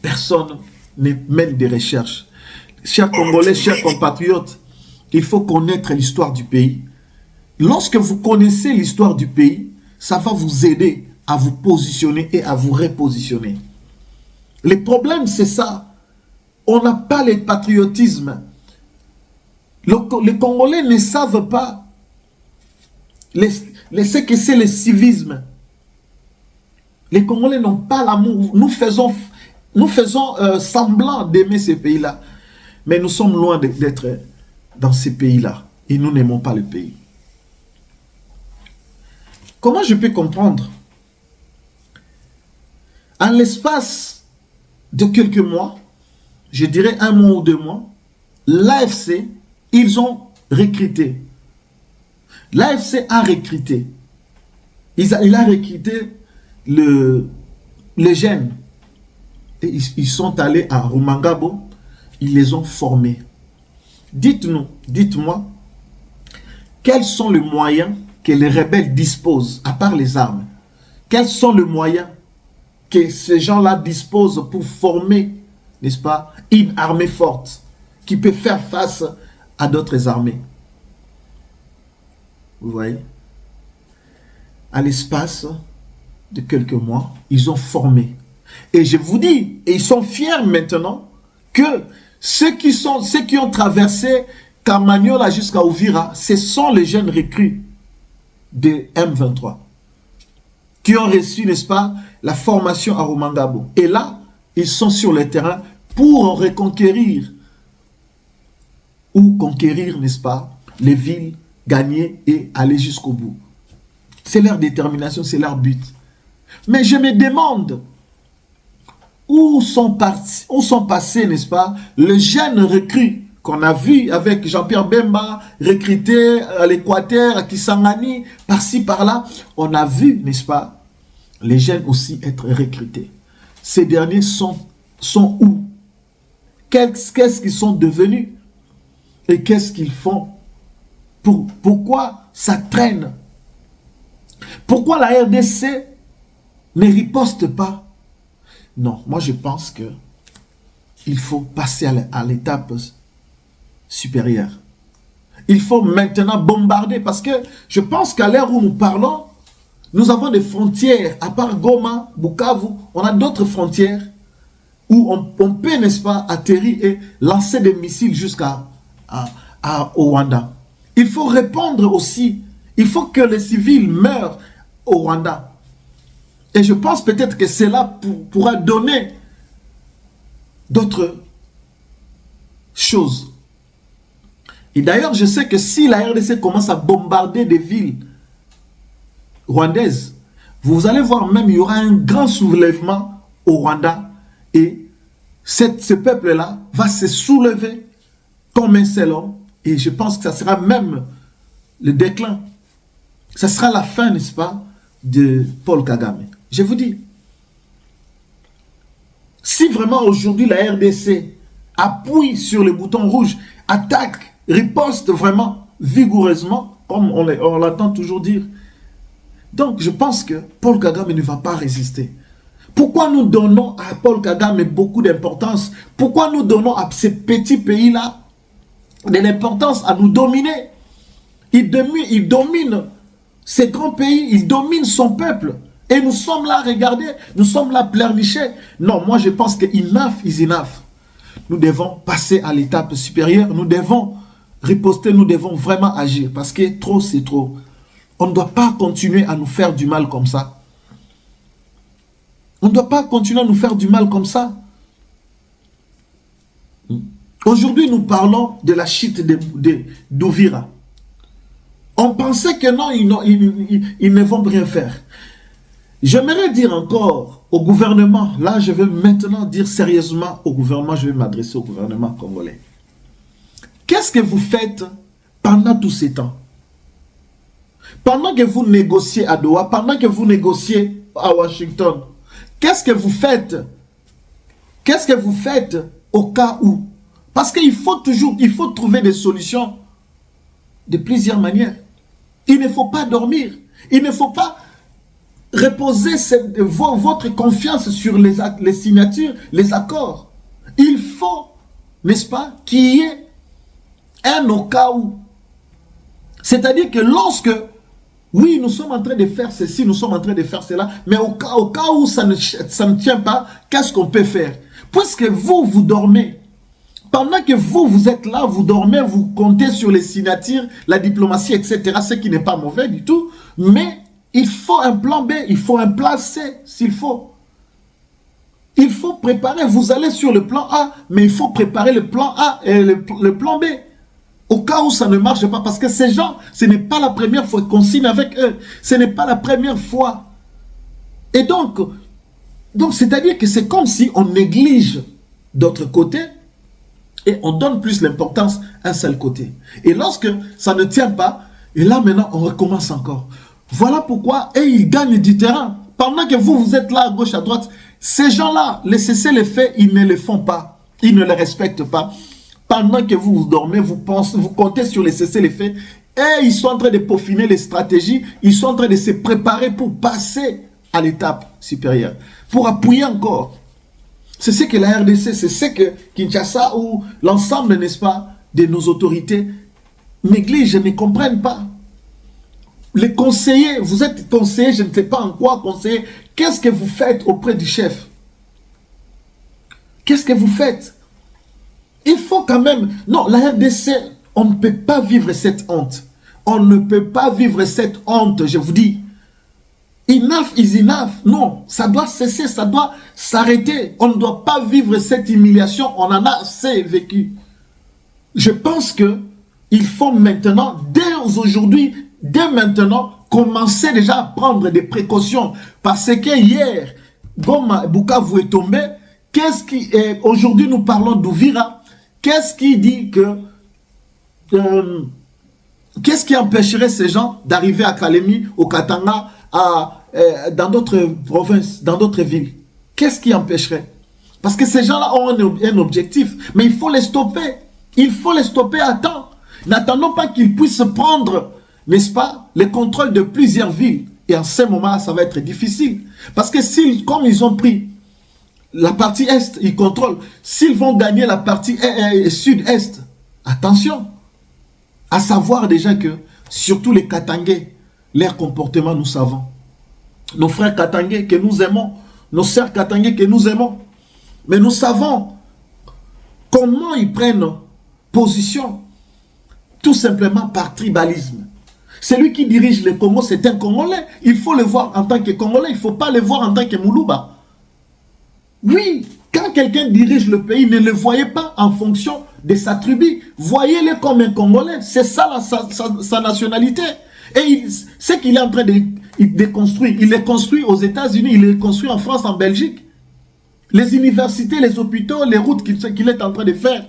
personne ne mène des recherches. Chers Congolais, chers compatriotes, il faut connaître l'histoire du pays. Lorsque vous connaissez l'histoire du pays, ça va vous aider à vous positionner et à vous repositionner. Le problème, c'est ça. On n'a pas le patriotisme. Les Congolais ne savent pas ce que c'est le civisme. Les Congolais n'ont pas l'amour. Nous faisons semblant d'aimer ces pays-là. Mais nous sommes loin d'être dans ces pays-là. Et nous n'aimons pas le pays. Comment je peux comprendre? En l'espace de quelques mois, je dirais 1 mois ou 2 mois, l'AFC, ils ont recruté. L'AFC a recruté. Il a recruté les jeunes. Et ils sont allés à Rumangabo, ils les ont formés. Dites-moi, quels sont les moyens que les rebelles disposent, à part les armes? Quels sont les moyens que ces gens-là disposent pour former, n'est-ce pas, une armée forte qui peut faire face à d'autres armées? Vous voyez? À l'espace de quelques mois, ils ont formé. Et je vous dis, et ils sont fiers maintenant que ceux qui ont traversé Kamanyola jusqu'à Uvira, ce sont les jeunes recrues de M23 qui ont reçu, n'est-ce pas, la formation à Rumangabo. Et là, ils sont sur le terrain pour reconquérir ou conquérir, n'est-ce pas, les villes, gagner et aller jusqu'au bout. C'est leur détermination, c'est leur but. Mais je me demande où sont passés, n'est-ce pas, les jeunes recrues qu'on a vus avec Jean-Pierre Bemba, recruté à l'Équateur, à Kisangani, par-ci, par-là. On a vu, n'est-ce pas, les jeunes aussi être recrutés. Ces derniers sont où? Qu'est-ce qu'ils sont devenus? Et qu'est-ce qu'ils font? Pourquoi ça traîne? Pourquoi la RDC ne riposte pas? Non, moi je pense que il faut passer à l'étape supérieure. Il faut maintenant bombarder parce que je pense qu'à l'heure où nous parlons, nous avons des frontières, à part Goma, Bukavu, on a d'autres frontières où on peut, n'est-ce pas, atterrir et lancer des missiles jusqu'à au Rwanda. Il faut répondre aussi, il faut que les civils meurent au Rwanda. Et je pense peut-être que cela pourra donner d'autres choses. Et d'ailleurs, je sais que si la RDC commence à bombarder des villes rwandaise, vous allez voir même, il y aura un grand soulèvement au Rwanda et ce peuple-là va se soulever comme un seul homme et je pense que ça sera même le déclin. Ça sera la fin, n'est-ce pas, de Paul Kagame. Je vous dis, si vraiment aujourd'hui la RDC appuie sur le bouton rouge, attaque, riposte vraiment vigoureusement, comme on l'entend toujours dire, donc je pense que Paul Kagame ne va pas résister. Pourquoi nous donnons à Paul Kagame beaucoup d'importance? Pourquoi nous donnons à ces petits pays-là de l'importance à nous dominer? Il domine ces grands pays, il domine son peuple. Et nous sommes là, regardez, nous sommes là pleurnichés. Non, moi je pense que enough is enough. Nous devons passer à l'étape supérieure, nous devons riposter, nous devons vraiment agir. Parce que trop c'est trop. On ne doit pas continuer à nous faire du mal comme ça. On ne doit pas continuer à nous faire du mal comme ça. Aujourd'hui, nous parlons de la chute d'Uvira. On pensait que non, ils ne vont rien faire. J'aimerais dire encore au gouvernement, là je vais maintenant dire sérieusement au gouvernement, je vais m'adresser au gouvernement congolais. Qu'est-ce que vous faites pendant tous ces temps? Pendant que vous négociez à Doha, pendant que vous négociez à Washington, qu'est-ce que vous faites? Qu'est-ce que vous faites au cas où? Parce qu'il faut toujours, il faut trouver des solutions de plusieurs manières. Il ne faut pas dormir. Il ne faut pas reposer votre confiance sur les signatures, les accords. Il faut, n'est-ce pas, qu'il y ait un au cas où. C'est-à-dire que lorsque, oui, nous sommes en train de faire ceci, nous sommes en train de faire cela, mais au cas où ça ne tient pas, qu'est-ce qu'on peut faire? Puisque vous dormez, pendant que vous êtes là, vous dormez, vous comptez sur les signatures, la diplomatie, etc., ce qui n'est pas mauvais du tout, mais il faut un plan B, il faut un plan C, s'il faut. Il faut préparer, vous allez sur le plan A, mais il faut préparer le plan A et le plan B. Au cas où ça ne marche pas, parce que ces gens, ce n'est pas la première fois qu'on signe avec eux. Ce n'est pas la première fois. Et donc c'est-à-dire que c'est comme si on néglige d'autre côté et on donne plus l'importance à un seul côté. Et lorsque ça ne tient pas, et là maintenant on recommence encore. Voilà pourquoi ils gagnent du terrain. Pendant que vous êtes là à gauche, à droite, ces gens-là, les cessez-le-feu, ils ne le font pas. Ils ne le respectent pas. Pendant que vous dormez, vous comptez sur les cessez-le-feu. Et ils sont en train de peaufiner les stratégies. Ils sont en train de se préparer pour passer à l'étape supérieure. Pour appuyer encore. C'est ce que la RDC, c'est ce que Kinshasa ou l'ensemble, n'est-ce pas, de nos autorités négligent, ne comprennent pas. Les conseillers, vous êtes conseillers, je ne sais pas en quoi conseiller. Qu'est-ce que vous faites auprès du chef? Qu'est-ce que vous faites? Il faut quand même... Non, la RDC, on ne peut pas vivre cette honte. On ne peut pas vivre cette honte, je vous dis. Enough is enough. Non, ça doit cesser, ça doit s'arrêter. On ne doit pas vivre cette humiliation, on en a assez vécu. Je pense que il faut maintenant, dès aujourd'hui, dès maintenant, commencer déjà à prendre des précautions. Parce que hier, Goma Bukavu est tombé. Aujourd'hui, nous parlons d'Uvira. Qu'est-ce qui dit que... qu'est-ce qui empêcherait ces gens d'arriver à Kalemi, au Katanga, dans d'autres provinces, dans d'autres villes? Qu'est-ce qui empêcherait? Parce que ces gens-là ont un objectif. Mais il faut les stopper. Il faut les stopper à temps. N'attendons pas qu'ils puissent prendre, n'est-ce pas, le contrôle de plusieurs villes. Et en ce moment-là, ça va être difficile. Parce que comme ils ont pris la partie Est, ils contrôlent. S'ils vont gagner la partie Sud-Est, attention. À savoir déjà que, surtout les Katangais, leur comportement, nous savons. Nos frères Katangais que nous aimons, nos sœurs Katangais que nous aimons. Mais nous savons comment ils prennent position. Tout simplement par tribalisme. Celui qui dirige le Congo, c'est un Congolais. Il faut le voir en tant que Congolais. Il ne faut pas le voir en tant que Moulouba. Oui, quand quelqu'un dirige le pays, ne le voyez pas en fonction de sa tribu. Voyez-le comme un Congolais. C'est ça sa nationalité. Et ce qu'il est en train de... il déconstruit. Il les construit aux États-Unis, il les construit en France, en Belgique. Les universités, les hôpitaux, les routes qu'il est en train de faire,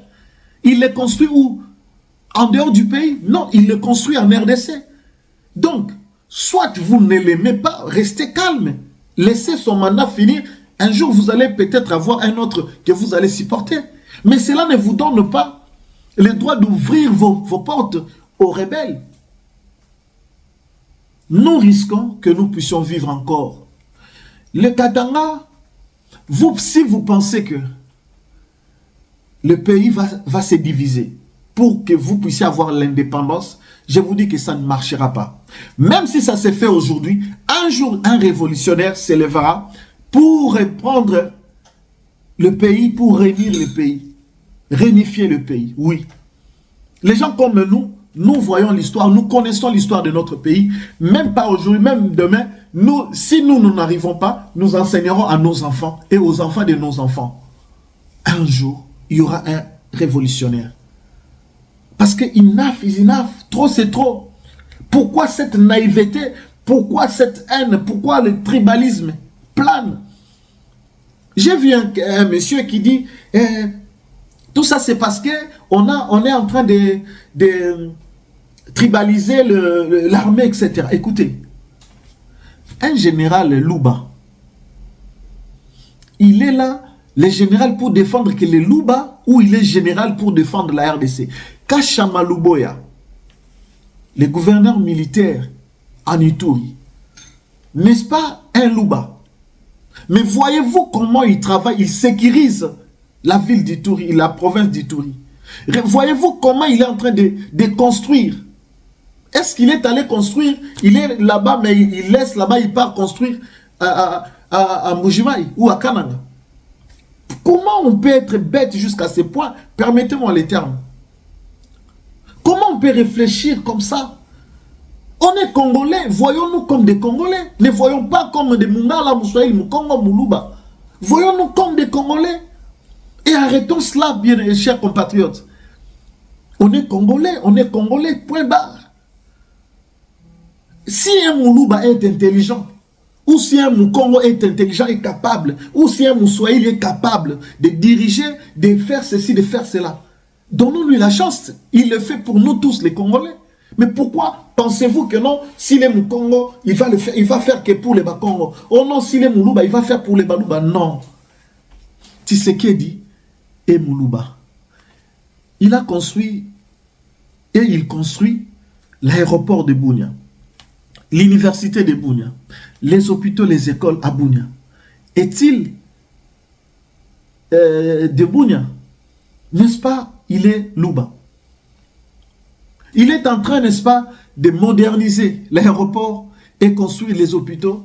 il les construit où? En dehors du pays? Non, il les construit en RDC. Donc, soit vous ne l'aimez pas, restez calme. Laissez son mandat finir. Un jour, vous allez peut-être avoir un autre que vous allez supporter. Mais cela ne vous donne pas le droit d'ouvrir vos portes aux rebelles. Nous risquons que nous puissions vivre encore. Le Katanga, si vous pensez que le pays va se diviser pour que vous puissiez avoir l'indépendance, je vous dis que ça ne marchera pas. Même si ça s'est fait aujourd'hui, un jour, un révolutionnaire s'élèvera pour reprendre le pays, pour réunir le pays, réunifier le pays, oui. Les gens comme nous voyons l'histoire, nous connaissons l'histoire de notre pays, même pas aujourd'hui, même demain, si nous n'arrivons pas, nous enseignerons à nos enfants et aux enfants de nos enfants. Un jour, il y aura un révolutionnaire. Parce que enough is enough, trop c'est trop. Pourquoi cette naïveté? Pourquoi cette haine? Pourquoi le tribalisme plane? J'ai vu un monsieur qui dit tout ça c'est parce que on est en train de tribaliser l'armée, etc. Écoutez, un général Louba, il est là, le général pour défendre que les Louba, ou il est général pour défendre la RDC. Kachama Luboya, le gouverneur militaire en Ituri, n'est-ce pas un Louba? Mais voyez-vous comment il travaille, il sécurise la ville d'Ituri, la province d'Ituri. Voyez-vous comment il est en train de construire. Est-ce qu'il est allé construire? Il est là-bas, mais il laisse là-bas, il part construire à Mbujimayi ou à Kananga. Comment on peut être bête jusqu'à ce point? Permettez-moi les termes. Comment on peut réfléchir comme ça? On est Congolais, voyons-nous comme des Congolais. Ne voyons pas comme des Mungala, Moussaïl, Moukongo, Moulouba. Voyons-nous comme des Congolais. Et arrêtons cela, bien chers compatriotes. On est Congolais, point barre. Si un Moulouba est intelligent, ou si un Moukongo est intelligent et capable, ou si un Moussaïl est capable de diriger, de faire ceci, de faire cela, donnons-lui la chance. Il le fait pour nous tous, les Congolais. Mais pourquoi pensez-vous que non, s'il est Moukongo, il va faire que pour les Bakongo? Oh non, s'il est Moulouba, il va faire pour les Balouba. Non. Tshisekedi est Moulouba. Il a construit et il construit l'aéroport de Bunia, l'université de Bunia, les hôpitaux, les écoles à Bunia. Est-il de Bunia? N'est-ce pas? Il est Louba. Il est en train, n'est-ce pas, de moderniser l'aéroport et construire les hôpitaux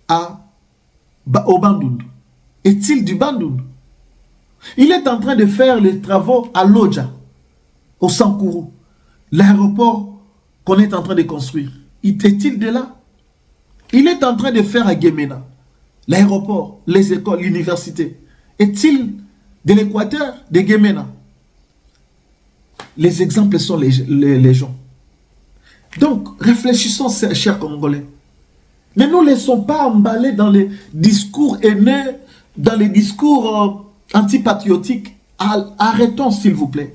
au Bandundu. Est-il du Bandundu? Il est en train de faire les travaux à Lodja, au Sankuru, l'aéroport qu'on est en train de construire. Est-il de là? Il est en train de faire à Gemena, l'aéroport, les écoles, l'université. Est-il de l'Équateur, de Gemena? Les exemples sont les gens. Donc, réfléchissons, chers Congolais. Ne nous laissons pas emballer dans les discours haineux, dans les discours antipatriotiques. Arrêtons, s'il vous plaît.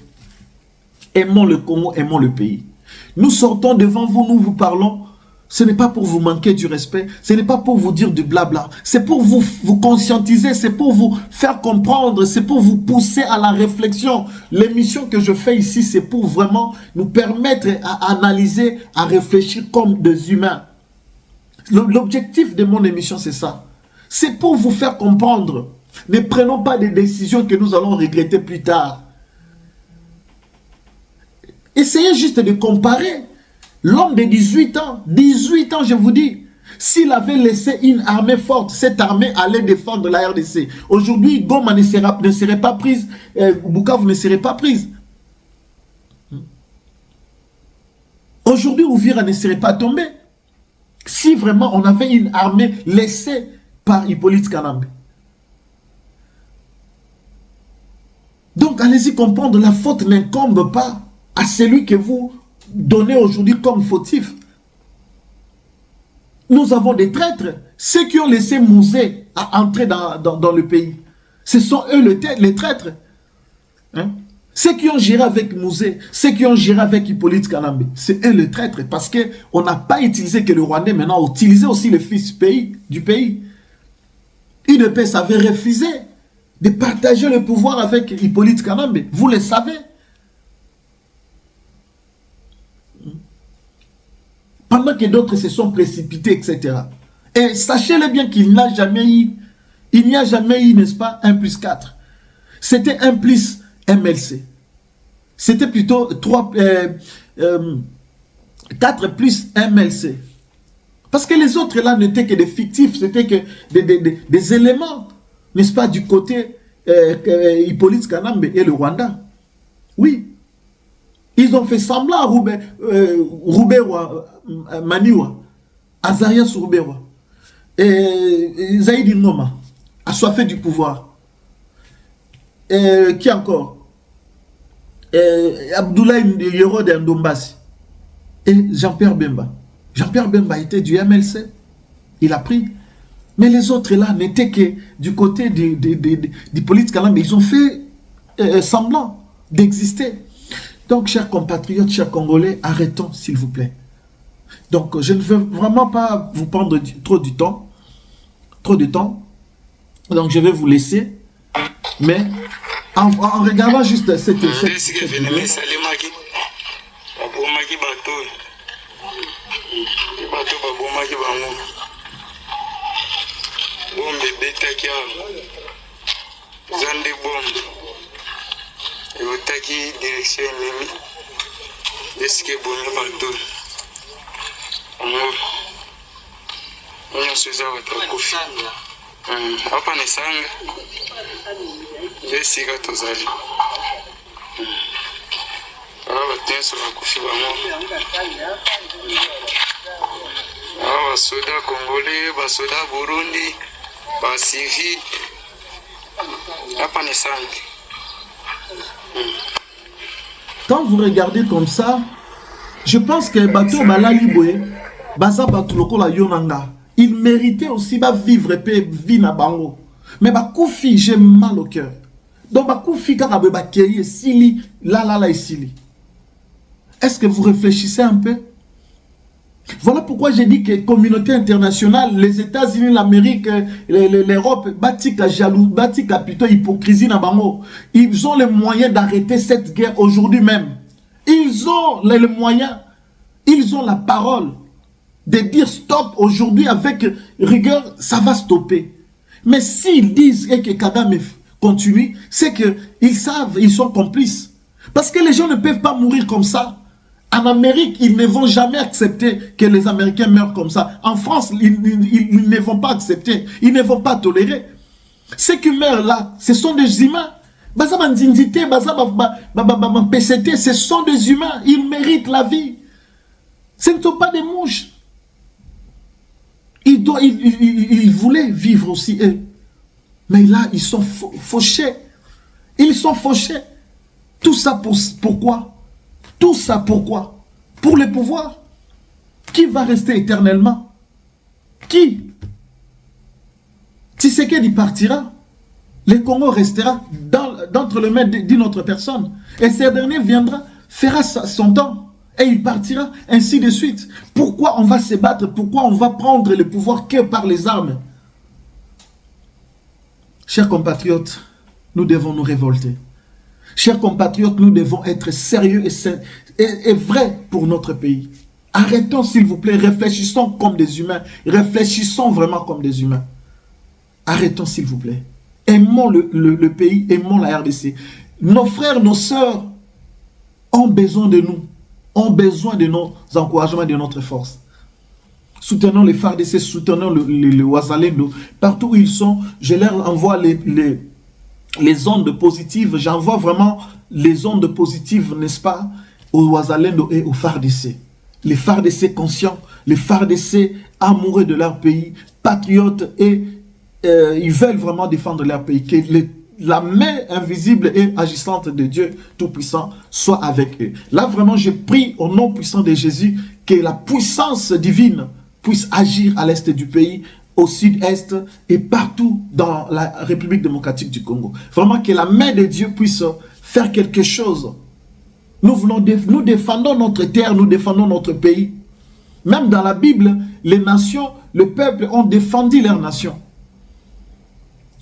Aimons le Congo, aimons le pays. Nous sortons devant vous, nous vous parlons. Ce n'est pas pour vous manquer du respect, ce n'est pas pour vous dire du blabla, c'est pour vous conscientiser, c'est pour vous faire comprendre, c'est pour vous pousser à la réflexion. L'émission que je fais ici, c'est pour vraiment nous permettre à analyser, à réfléchir comme des humains. L'objectif de mon émission, c'est ça. C'est pour vous faire comprendre. Ne prenons pas des décisions que nous allons regretter plus tard. Essayez juste de comparer. L'homme de 18 ans, je vous dis, s'il avait laissé une armée forte, cette armée allait défendre la RDC. Aujourd'hui, Goma ne serait pas prise, Bukavu ne serait pas prise. Aujourd'hui, Uvira ne serait pas tombé. Si vraiment on avait une armée laissée par Hippolyte Kanambe. Donc, allez-y comprendre, la faute n'incombe pas à celui que vous donnez aujourd'hui comme fautif. Nous avons des traîtres. Ceux qui ont laissé Mouzé entrer dans le pays. Ce sont eux les traîtres. Hein? Ceux qui ont géré avec Mouzé, ceux qui ont géré avec Hippolyte Kanambe, c'est eux les traîtres. Parce qu'on n'a pas utilisé que le Rwandais, maintenant, on utilisait aussi le fils du pays. UDPS avait refusé de partager le pouvoir avec Hippolyte Kanambe. Vous le savez. Pendant que d'autres se sont précipités, etc. Et sachez-le bien qu'il n'y a jamais eu, n'est-ce pas, 1 plus 4. C'était 1 plus MLC. C'était plutôt 4 plus MLC. Parce que les autres là n'étaient que des fictifs, c'était que des éléments, n'est-ce pas, du côté Hippolyte Kanambe et le Rwanda. Oui. Ils ont fait semblant à Roubewa, Maniwa, Azarias Roubewa, et Zaïdi Ngoma, assoiffé du pouvoir. Qui encore? Abdoulaye Yoro de Ndombasi et Jean-Pierre Bemba. Jean-Pierre Bemba était du MLC, il a pris. Mais les autres là n'étaient que du côté du politique Kanambe. Ils ont fait semblant d'exister. Donc, chers compatriotes, chers Congolais, arrêtons, s'il vous plaît. Donc, je ne veux vraiment pas vous prendre trop de temps. Donc, je vais vous laisser. Mais, en regardant juste cette vidéo. Otaki direction ennemi eske bonyo bato nyonso eza watakufi apa nesanga esika tozali awa bato nyonso bakufi bango awa basoda congolais basoda burundi basivi apa nesanga. Quand vous regardez comme ça, je pense que Bato Balali Boye, Baza Batuloko la Yonanga, il méritait aussi de vivre et vivre na bango. Mais Bakoufi, j'ai mal au cœur. Donc Bakoufi, Karabe Bakeye, Sili, et Sili. Est-ce que vous réfléchissez un peu? Voilà pourquoi j'ai dit que la communauté internationale, les États-Unis, l'Amérique, l'Europe, Batika jaloux, Batika plutôt hypocrisie na bango. Ils ont les moyens d'arrêter cette guerre aujourd'hui même. Ils ont les moyens, ils ont la parole de dire stop aujourd'hui avec rigueur, ça va stopper. Mais s'ils disent que Kagame continue, c'est qu'ils savent, ils sont complices. Parce que les gens ne peuvent pas mourir comme ça. En Amérique, ils ne vont jamais accepter que les Américains meurent comme ça. En France, ils ne vont pas accepter. Ils ne vont pas tolérer. Ceux qui meurent là, ce sont des humains. Ce sont des humains. Ils méritent la vie. Ce ne sont pas des mouches. Ils voulaient vivre aussi, eux. Mais là, ils sont fauchés. Ils sont fauchés. Tout ça pourquoi? Tout ça pourquoi? Pour le pouvoir. Qui va rester éternellement? Qui? Tshisekedi partira. Le Congo restera d'entre les mains d'une autre personne. Et ce dernier viendra, fera son temps. Et il partira, ainsi de suite. Pourquoi on va se battre? Pourquoi on va prendre le pouvoir que par les armes? Chers compatriotes, nous devons nous révolter. Chers compatriotes, nous devons être sérieux et vrais pour notre pays. Arrêtons, s'il vous plaît, réfléchissons comme des humains. Réfléchissons vraiment comme des humains. Arrêtons, s'il vous plaît. Aimons le pays, aimons la RDC. Nos frères, nos sœurs ont besoin de nous, ont besoin de nos encouragements et de notre force. Soutenons les FARDC, soutenons le Wazalendo. Partout où ils sont, je leur envoie les ondes positives, j'envoie vraiment les ondes positives, n'est-ce pas, au Wazalendo et au FARDC. Les FARDC conscients, les FARDC amoureux de leur pays, patriotes, et ils veulent vraiment défendre leur pays. Que la main invisible et agissante de Dieu Tout-Puissant soit avec eux. Là, vraiment, je prie au nom puissant de Jésus que la puissance divine puisse agir à l'est du pays, au sud-est et partout dans la République démocratique du Congo. Vraiment que la main de Dieu puisse faire quelque chose. Nous défendons notre terre, nous défendons notre pays. Même dans la Bible, les nations, le peuple ont défendu leur nation.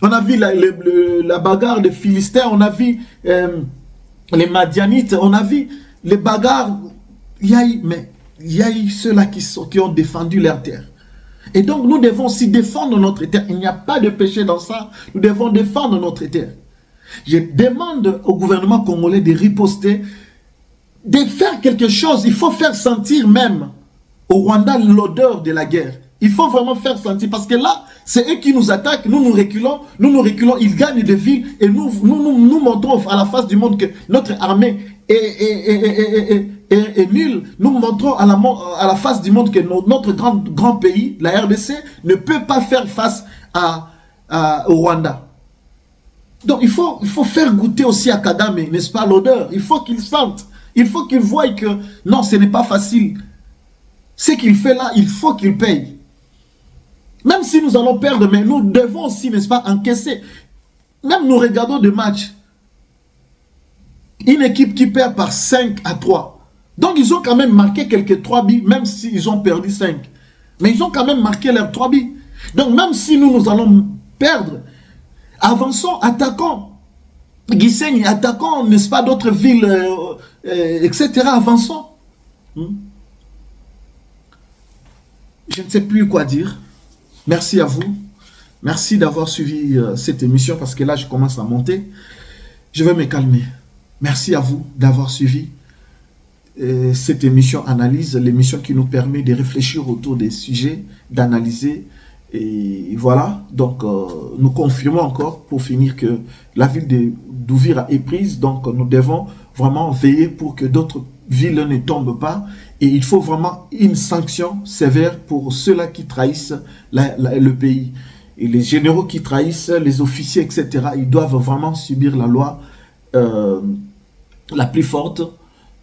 On a vu la bagarre des Philistins, on a vu les Madianites, on a vu les bagarres. Il y a eu ceux-là qui ont défendu leur terre. Et donc nous devons aussi défendre notre terre. Il n'y a pas de péché dans ça. Nous devons défendre notre terre. Je demande au gouvernement congolais de riposter, de faire quelque chose. Il faut faire sentir même au Rwanda l'odeur de la guerre. Il faut vraiment faire sentir, parce que là, c'est eux qui nous attaquent, nous reculons, ils gagnent des villes et nous montrons à la face du monde que notre armée est nulle. Nous montrons à la face du monde que notre grand pays, la RDC, ne peut pas faire face au Rwanda. Donc il faut faire goûter aussi à Kagame, n'est-ce pas, l'odeur. Il faut qu'il sente, il faut qu'il voie que non, ce n'est pas facile. Ce qu'il fait là, il faut qu'il paye. Même si nous allons perdre, mais nous devons aussi, n'est-ce pas, encaisser. Même nous regardons des matchs. Une équipe qui perd par 5-3. Donc ils ont quand même marqué quelques 3 buts, même s'ils ont perdu 5. Mais ils ont quand même marqué leurs 3 buts. Donc même si nous allons perdre, avançons, attaquons. Gisenyi, attaquons, n'est-ce pas, d'autres villes, etc. Avançons. Je ne sais plus quoi dire. Merci à vous. Merci d'avoir suivi cette émission, parce que là, je commence à monter. Je vais me calmer. Merci à vous d'avoir suivi cette émission Analyse, l'émission qui nous permet de réfléchir autour des sujets, d'analyser. Et voilà, donc nous confirmons encore pour finir que la ville d'Uvira est prise. Donc nous devons vraiment veiller pour que d'autres villes ne tombent pas. Et il faut vraiment une sanction sévère pour ceux-là qui trahissent le pays. Et les généraux qui trahissent, les officiers, etc., ils doivent vraiment subir la loi la plus forte.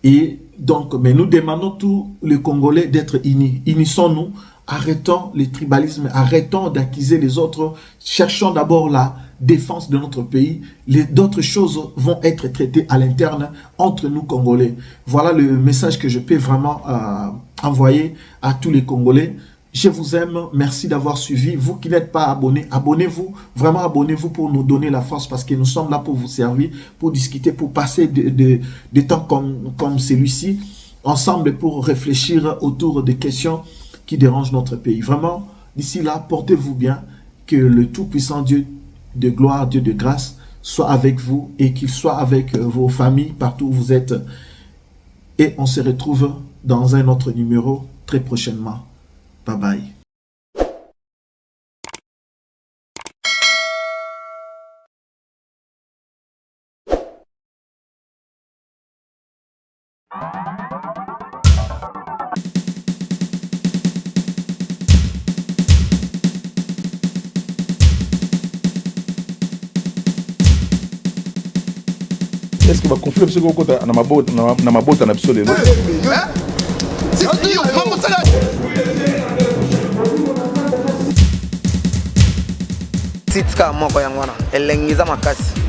Et donc, mais nous demandons tous les Congolais d'être unis. Unissons-nous, arrêtons les tribalismes, arrêtons d'accuser les autres, cherchons d'abord la défense de notre pays. D'autres choses vont être traitées à l'interne entre nous Congolais. Voilà le message que je peux vraiment envoyer à tous les Congolais. Je vous aime, merci d'avoir suivi. Vous qui n'êtes pas abonnés, abonnez-vous, vraiment abonnez-vous pour nous donner la force, parce que nous sommes là pour vous servir, pour discuter, pour passer des temps comme celui-ci, ensemble pour réfléchir autour des questions qui dérangent notre pays. Vraiment, d'ici là, portez-vous bien, que le tout-puissant Dieu de gloire, Dieu de grâce, soit avec vous et qu'il soit avec vos familles partout où vous êtes. Et on se retrouve dans un autre numéro très prochainement. Bye bye. Est-ce que va conflit parce que na mabota na absolument Sitka moko yango wana elengiza makasi